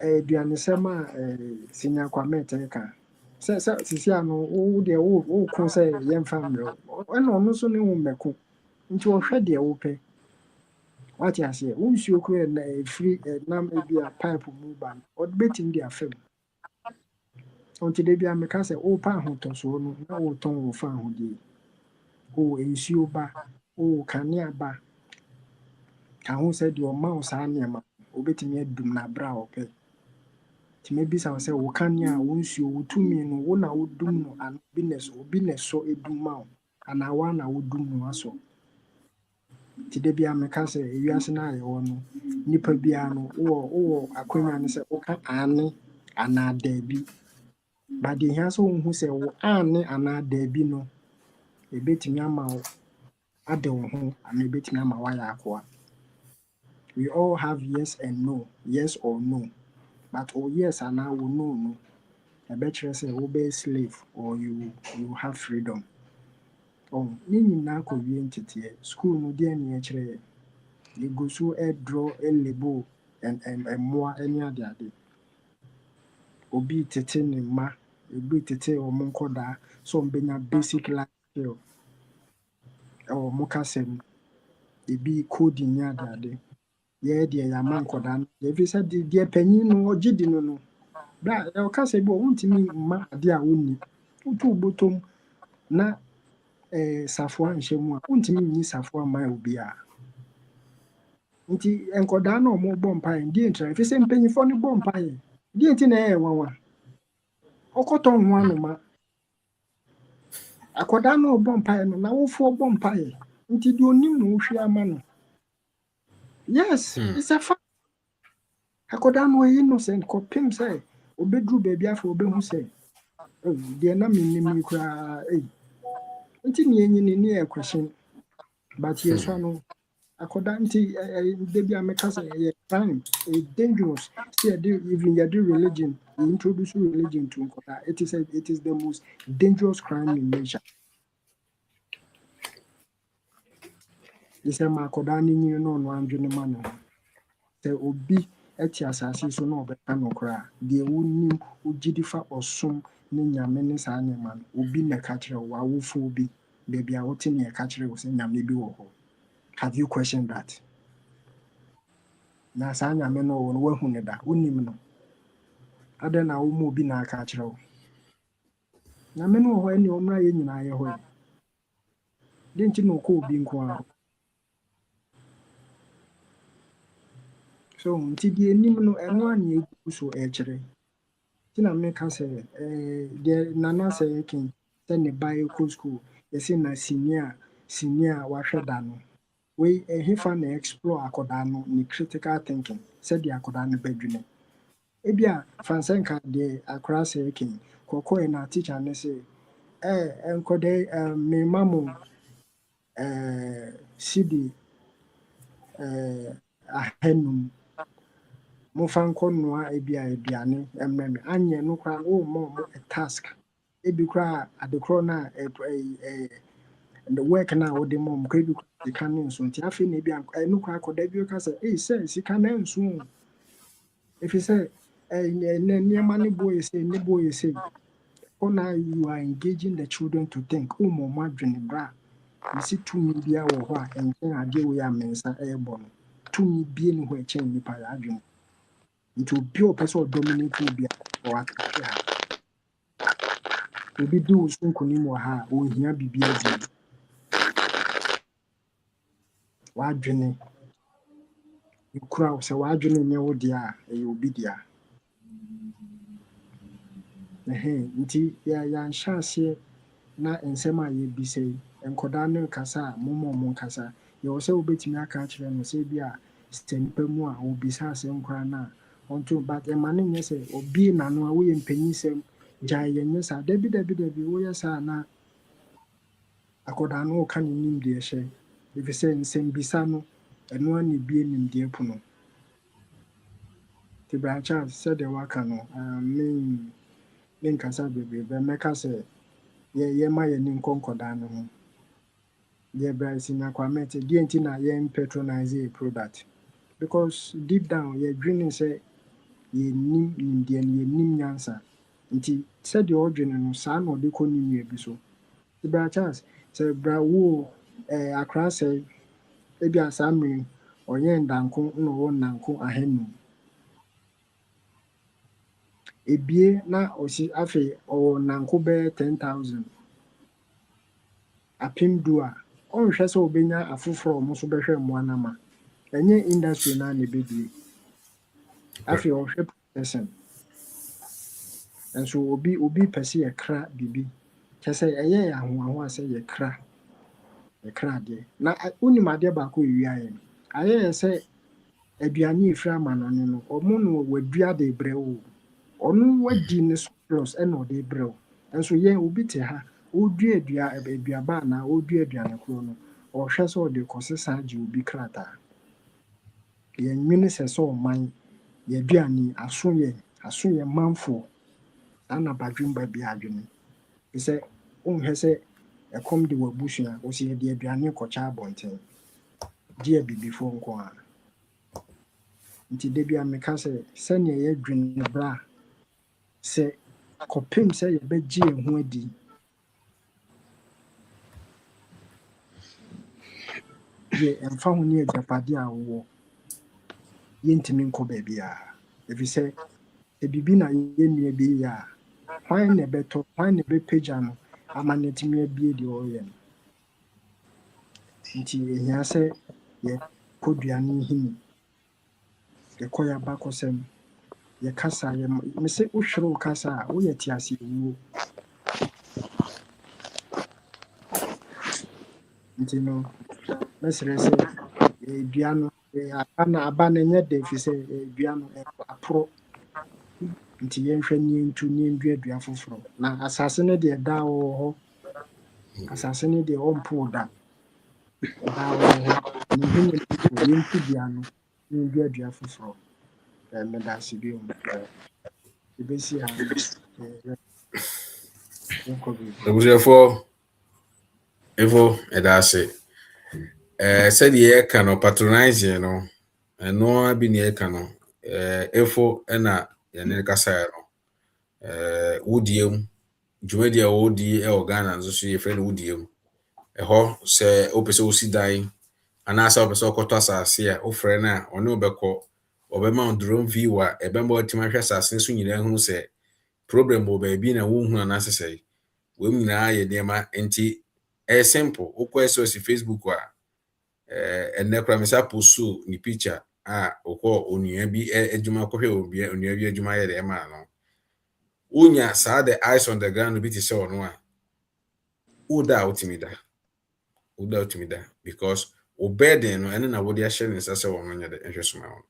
Aduanesɛm a Senior Kwame ka. Sɛ sisi ano wo deɛ woko sɛ yɛmfa mmerɛ wo. Ɛna ɔno nso ne wo mmɛko. Nti ɔhwɛ deɛ wopɛ. Wate aseɛ, wo nsuo koraa na ɛfiri nam ebi a pipe mu ba no, ɔde bɛtumi de afam. Nti da bi a meka sɛ wopɛ ahotɔsoɔ no, na wotɔn wo fa ahodie. Nsuo ba, kanea ba, ka ho sɛ deɛ ɔma wo saa nneɛma, wobɛtumi adum n'abrɛ a ɔpɛ. Nti mɛbisa wo sɛ wo kanea, wo nsuo, wo tumi no, wo na wodum no anaa obi na ɛsɔ edum ma wo, anaa wo na wodum no asɔ. Nti da bi a meka sɛ ewiase no a yɛwɔ no, nipa biara no, wowɔ akonnwa no sɛ woka aane anaa daabi. But deɛ ɛhia sɛ wohu sɛ wo aane anaa daabi no, ɛbɛtumi ama wo ade wo ho anaa ɛbɛtumi ama woayɛ akoa. We all have yes and no, yes or no. But yes anaa wo no no, ɛbɛkyerɛ sɛ wobɛyɛ slave or you have freedom. Ne nyinaa kɔwie nteteɛ. School no deɛ ne yɛkyerɛ yɛ. Yɛgu so draw label mmoa ne adeade. Obi tete ne mma, obi tete ɔmo nkɔdaa, so ɔmbɛnya basic life skill. Ɔmo kasɛm, ebi coding ne adeade. ye de ya man kodan ye fi said de panyin no ogidi no bra e o ka se bo untimi ma ade a wonni utu botom na safo anhye mu a untimi nyi safo ama obi a nti enkoda na omo bɔ mpae di ntra fi se mpanyifo no bɔ mpae di nti na wawa okoto ho anoma akoda na obɔ mpae no na wofo bɔ mpae nti di onim no hwe ama no yes it's a fact akoda no innocent kopim say obedru baby afọ obehu say de na minnim kura nti ni enyi ni e question but yes no akoda nti de bia meka say crime dangerous see even your religion you introduce religion to akoda it is the most dangerous crime in nature isa ma akoda ni no no andwene ma no se obi eti asase so na obeka no kra de wonim ogidifa osom ne nyame ne saa nyama no obi na ka kire wo awofo obi baby a wote ne ka kire wo se nyame bi wo ho have you questioned that na saa nyame no wo no wahu ne da wonim no ada na wo mu obi na ka kire wo nyame no ho ani omra ye nyina ye ho de nti no ko obi nko a so nti de enim no eno ani egu so e kire tina me ka say de nana say kin say ne buy ko school yesi na senior wa hweda no we hefa na explore akoda no ni critical thinking say de akoda no badwune ebia fansenka de akra say kin kokoi na teacher ne say enkoda me mamu cd ahenum mo fan konnoa ebia aduane emmeme anye no kra o mo a task ebi kra adekro na the work na wo de mo kra bi de kan nso nti afi na ebia no kra akoda bi ka say say sika na nso if you say niema ne boy say ona you are engaging the children to think mo madwene bra nsi tumi bia wo ho a enken ade wo ya mensa ebo no tumi bia ni ho echen nipa ya adwene nti obi o pese o dominate obi a o atake ha obi di wo so nkonim wo ha o hia bibia di wa adwene ikura wo se wa adwene ne wo dia e obi dia nti ya nhyase na nsema ye bi sei enkoda no kasa momo kasa ye wo se obetimi aka kire no se bi a stempa mu a obisa asem kra na onto but emane nye se obi na no a wo ye mpanyinsem gya ye nye sa dabi wo ye sa na akoda no ka ne nim de hye if say nsem bisa no eno ani bi nim de puno ti brancha se de waka no me kasa bebe be meka se ye ma ye nin konkoda no ho ye bra sinya kwamete die nti na ye patronize a product because deep down ye dreaming say ye nim ndie ye nim nyansa nti se de odwene no saa na ode ko nim ye bi so the bra chance se bra wo akra se e bi asamri onye ndanko no wo nanko ahenu ebie na osi afi o nanko be 10,000 apimdu a onhwe se obenya afoforo mo so behwe mo anama enye industry na ne bedie afi ohwe person enso obi pese ye kra bibi kese eye ahoaho ase ye kra de na unimade ba ko wiaye aye se aduane ifra manone no omo no wadua de brewo onu wadi ne plus eno de brewo enso ye obi te ha odua aduaba na odua aduane kro no ohwe se ode kosesa age obi krata ye nwini se so man ye aduane aso ye manfo ana badwumba bi adwene se onhwe se ekom de wabusua o se de aduane kocha abonten die bibifo nko a nti de bia meka se ne ye dwene bra se kopem se ye begie ho adi ye emfa ho ne agapade a wo yɛntumi nkɔ baabi a ɛfiri sɛ ebibi na yɛnnua bi yɛ a hwan na ɛbɛtɔ hwan na ɛbɛpagya no ama no atumi abie deɛ ɔreyɛ no nti ɛhia sɛ yɛkɔ duane hini yɛkɔ yɛaba kɔsɛm yɛkasa mesɛ wohwere wo kasa a woyɛ te ase wuo nti no mɛsrɛ sɛ dua no aba no ɛnyɛ dɛ firi sɛ dua no aporɔ nti yɛnhwɛ ne yɛntu ne yɛndua dua foforɔ na asase no deɛ daa wɔ hɔ asase no deɛ ɔmpoo da daa wɔ hɔ ne yɛntu dua no ne yɛndua dua foforɔ meda ase bio yɛbɛsi ha yɛnkɔ baabi abusuafoɔ efo ɛda ase sɛdeɛ yɛka no patronizing no ɛno bi ne yɛka no efo ɛna yɛne kasa no wodiem dwumadi a wodi ɛwɔ Ghana nso so yɛfrɛ no wodiem ɛhɔ sɛ wopɛ sɛ wosi dan anaasɛ wopɛ sɛ wokɔtɔ asase a wofrɛ no a ɔne wobɛkɔ ɔbɛma wo drone view a ɛbɛma watumi ahwɛ asase so nyinaa hunu sɛ problem wɔ baabi na wohu anaasɛ sɛ wɔn nyinaa yɛ nneɛma nti simple wokɔ SOS Facebook a ɛnnɛ kora mesa posto ni picture a wokɔ onua bi adwuma kɔhwɛ onua bi adwuma yɛ de ɛma no wonya saa the eyes on the ground bi te sɛ ɔno a woda wotumi da because wo burden no ɛne na wode ahyɛ ne nsa sɛ wɔn nyɛ de nhwɛ soma wɔn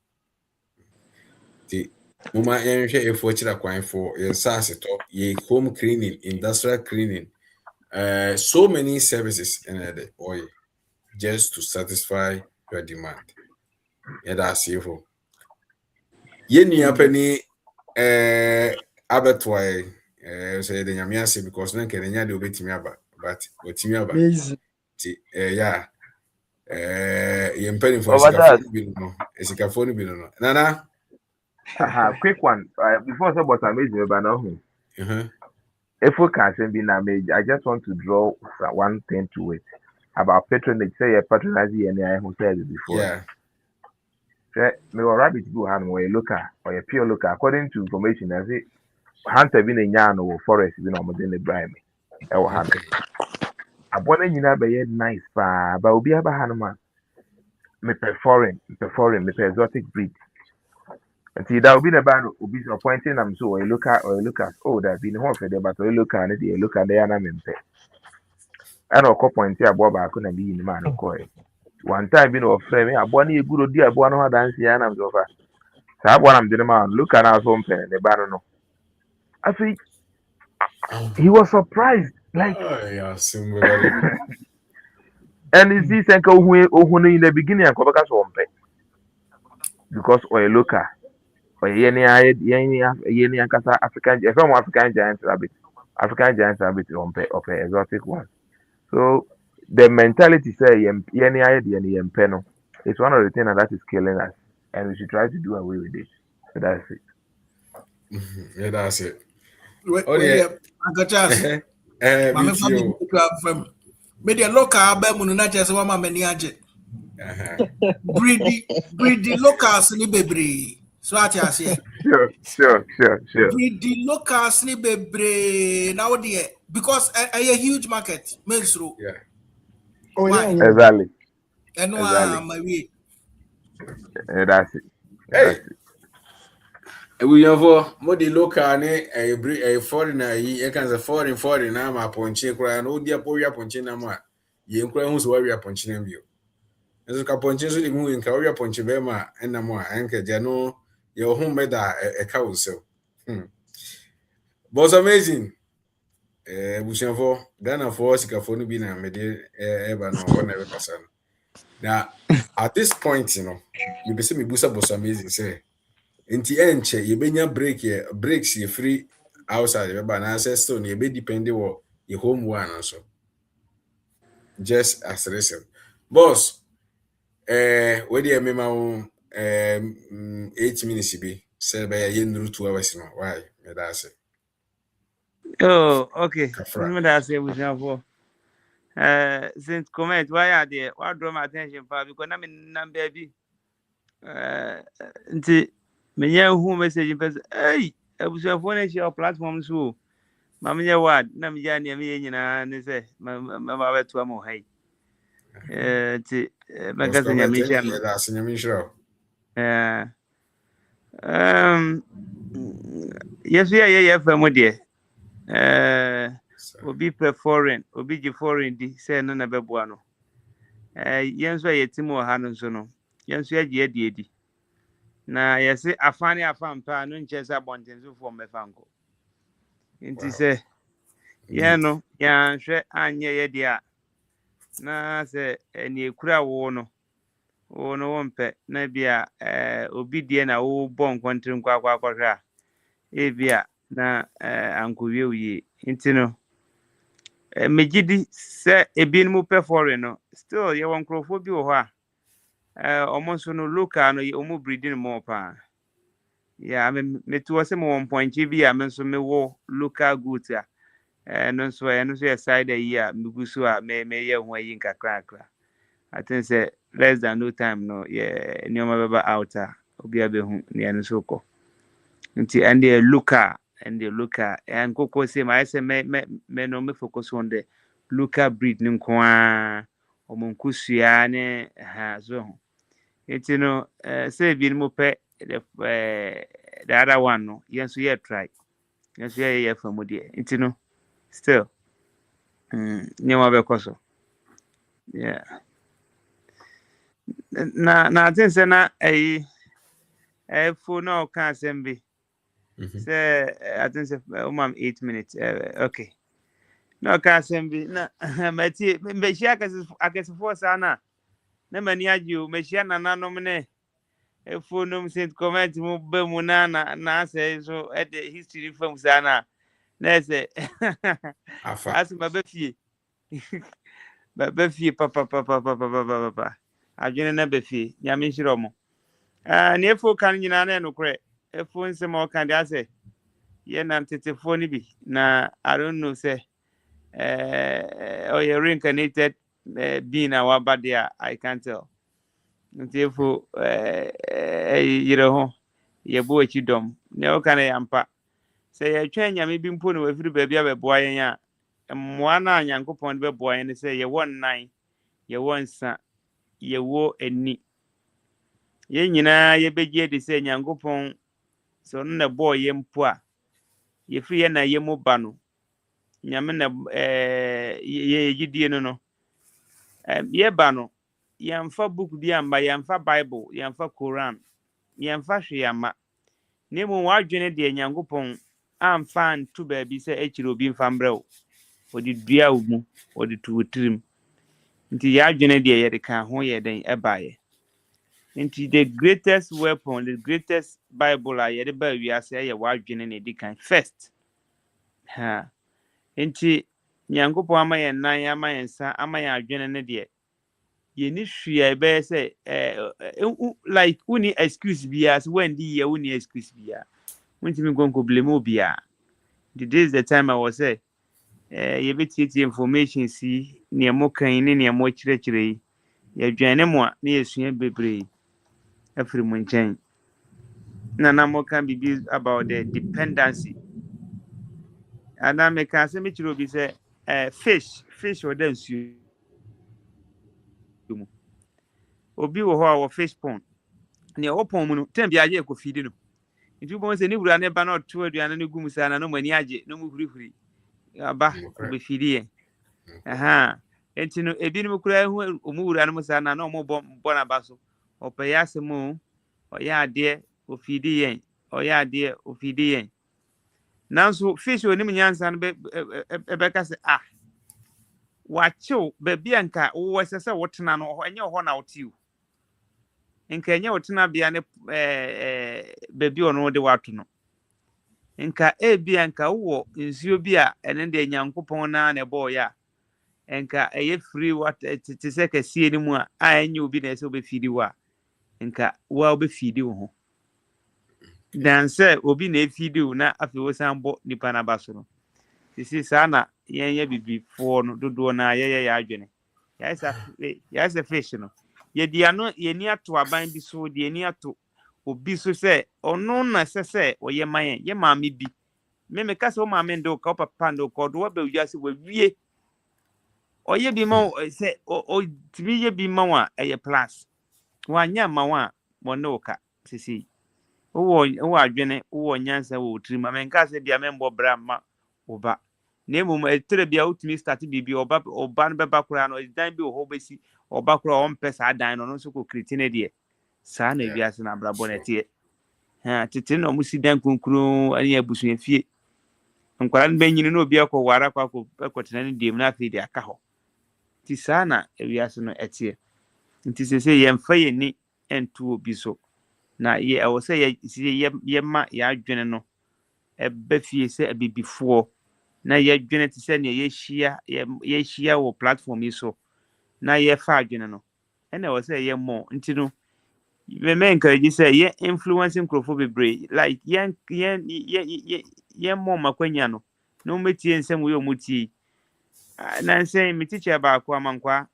ti moma yɛnhwɛ efo akyira kwan for yɛnsa asetɔ yɛ home cleaning industrial cleaning so many services in the oil just to satisfy your demand. Yeah, that's evil. Yenua pani abattoir say the nyamiase because na Kenya de obetimi aba but otimi aba. Yeah. Yempani for sikafoni bi no. Nana. Quick one. Before say but amazing about now. If we can be amazing, I just want to draw one thing to it about patronage. Say you patronize and who said it before. Yeah. Me or rabbit go hand where you look at or a pure look according to information as it hunter been in yarn or forest been on the bribe. Our hand. I want you know be nice but will be a hanuma. Me foreign, me exotic breed. Until that will be the bad will be appointing them so or look at oh that's been hot for them but we look at it look at the animal. And a couple points here about I couldn't be in the man of course. One time you know frame a bonny good dear one dance here and I'm so far. So I want the man look at our home pen the baron. I think he was surprised like and is this uncle who in the beginning and cover home pen because or a looker. Or any African giant rabbit on of an exotic one. So the mentality say any idea penal. It's one of the things that is killing us, and we should try to do away with it. So that's it. Yeah, that's it. I got chance. Media local abamu na chese wa ma mani age. Breedy locals ni bebre. So ati ase. Sure. Breedy locals ni bebre now there because a huge market makes through. Yeah. Oh yeah. Exactly. And my way. That's it. Hey. We have modi local ne a foreigner yi can say foreign na ma ponche kra na odi apowi ponche na ma ye nkra hu so wa ponche na bio eso ka ponche so di mu nka wa ponche be ma na mo anka je no ye hu meda e ka wo so but amazing bushafo Ghana for sikafo no bi na me de eba no ho na be kasa no now at this point you know me be say me busa boss amazing say nti enche ye benya breaks ye free outside ye ba na access to ye be depend wo ye home one so just as recent boss we dey me ma 8 minutes be say be ye nuru 2 hours no why me da say oh okay me da say we for since comment why are there what draw my attention for because na me number bi nti menya hu message person hey abusuafo na share platform so ma menya word na menya ne me nyina ne se ma ba beto am hai nti magazine nya me share no that's in your show. yes yeah fam de obi pre foreign obi gi foreign di say no na beboa no yenso yetimo ha no so no yenso agi edi na yesi afani afampa no nche sa bontenso fo mefanko nti se ye no ya hwe anye ye dia na se eni ekura wo no wompe na bia obi die na wo bon kontri nkwa akwahwa e bia na ankowie uye nti no megidi se ebin mu performing no still ye won krofo bi wo ho a almost no local no omo breeding more pa yeah me to se mo 1.2 bi a me so me wo local goods a no so ye side here me gusu a me ye ho yi nkakra I think say less than no time no yeah nyoma beba outer obi abehu ne no so ko nti and the local and koko say my say me no me focus on the local breed nko a omonkusua ne ha so nti no say bi mo pe the other one no yenso ye try yenso ye famu de nti no still nyoma be koso yeah na think say na phone no can sembi say I think say 8 minutes okay no can sembi na mati me shia akese force ana na mani aju me shia na nanom ne phone no sent comment mu be mu na say so at the history from sana na say Afa. as ma be fie be fie papa adwene na be fie nyame nhiro mo ne efo kan nyina na no kre efo nsem o kan dia say ye nan tetefo ni bi na I don't know say or you reincarnated being our body I can't tell nti efo you know ye bo echi dom ne o kan yampa say ye twa nyame bi mpo no afiri ba bia beboa yen a mmoa na nyankopon be boa yen say ye won nan ye won sa ye wo eni ye nyina ye begie de say nyankopon so no na boy ye mpo a ye free ye na ye mo ba no nyame na ye yidie no ye ba no yamfa book bi amba yamfa bible yamfa quran yamfa hweyama nemu wadwene de nyankopon amfa ntu ba bi se akiri obi mfa mbrɛw odi dua wo mu odi tuwtirim nti ya adwene de ye de kan ho ye den ebaye nti the greatest weapon the greatest bible a ye de ba wiase ye wadwene na di kan first ha nti nyankopon ama ye nan ama ye nsa ama ye adwene ne de ye ni hwia be say like uni excuse bias when di ye uni excuse bias won't me go blame obia this is the time I was say ye beti information si ne mo kan ne ne mo kyerɛkyerɛ ye dwane mo a ne yesua bebre afiri mo nkyɛn na mo kan bibi about the dependency and I make say me kyerɛ obi say fish or dan su mu obi wo ho a wo fish pond ne wo pond mu no tem bia ye ko feed no nti bo se ni wura ne ba na to aduane ne gum sa na no mani age no mu hurihuri aba obe feed ye aha enti no ebi no kura hu omu wura no sa na no mo bo na ba so opaya asemu oya ade o feed ye oya ade o feed ye nanso fish oni mnyansa no be ka se wachew be bia nka wo sese wotena no enye ho na wotiu nka enye wotena bia ne be bi ono de wato no nka bia nka wo nsuo bi a ene de nyankopon na ne boy ya nka eye free water te se ka sie ni mu a enye obi na se obe fidi wa nka wa obe fidi wo ho dan se obi na fidi wo na afi wo sambo nipa na baso no sisi sana yen ye bibi fo no dodo na ye ya adwene ya isa fish no di ano ye ni ato aban bi so de ni ato obi so se ono na se oye man ye maame bi me ka se o maame ndo ka papa ndo ko do ba wiase wa wie oye bi ma se o timi ye bi ma wa eye plus wa nya ma wa mo no ka sisi wo adwene wo nyansa wo tiri ma me ka se bia me mbo bra ma oba na emu etere bia utimi start bibi oba no beba kura no dan bi ho besi oba kura on pesa dan no so ko kritine de saa na biase na brabo na tie ha tete no musi dan kunkuru ani abusu efie nkwara no benyini no obi akọ wara kwa tena ne dem na afi de aka ho ti saa na biase no etie nti sese ye mfa ye ni entu obi so na ye ewo se ye ma ya adwene no ebe fie se abibifo na ye dwene te se ne ye hia wo platform yi so na ye fa adwene no ene wo se ye mo nti no me encourage say ye influencing bebre like ye mo makwanya no no metie nsem wo mutie na nsem me teacher ba kwa mankwa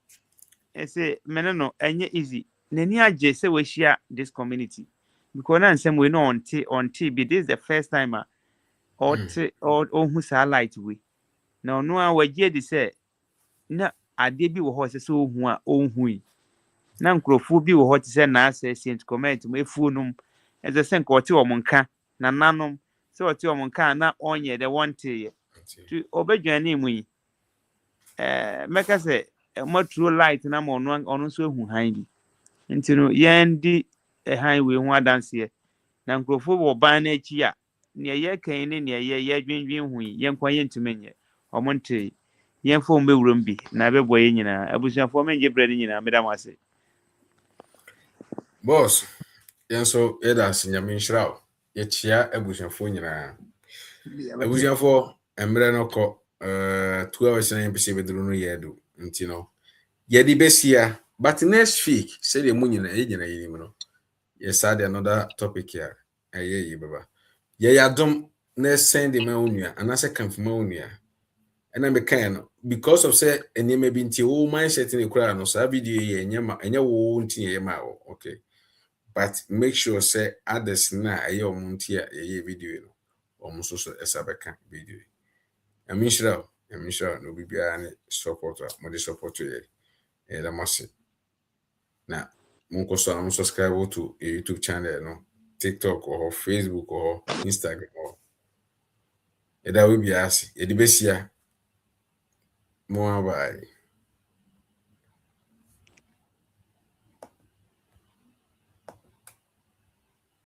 ese mene no enye easy nani age se we hia this community because na nsem we no onti be this the first time or who sa light we na ono a wagye di se na ade bi wo ho se so hu a onhu yi na nkrofo bi wo ho te se na assessment comment mo efuonum eze se nka ote o monka na nanom se ote o monka na onye de wonte ye tu obedwane mu yi meka se mo true light na mo ono so hu han bi ntino yendi han we hu adanse ye na nkrofo wo ban na echi a ne ye kan ne ne ye dwendwen hu yi yenkwa ye ntumenye omonte yemfo mbewurom bi na bebo ye nyina abusuafo menje brede nyina medam ase boss yenso eda sinyame nhyiraw ye chia abusuafo nyina abusuafo emre no ko 2 hours na yempese beduru no yedo nti no ye di besia but next week say the mu nyina ye nyina yinim no yes add another topic here ye baba ye yadom na send ma onua anase kamf ma onua ena me kan no because of say enema bi nti wo mindset ne kura no sa video ye nyama enye wo nti ye ma wo okay but make sure say others na aye omunti a ye video no omuso so esabeka video amishra no bibia ne support mo de support ye da masi na munko so am subscribe to a YouTube channel no TikTok or Facebook or Instagram or eda we biasi edibesia mo bye.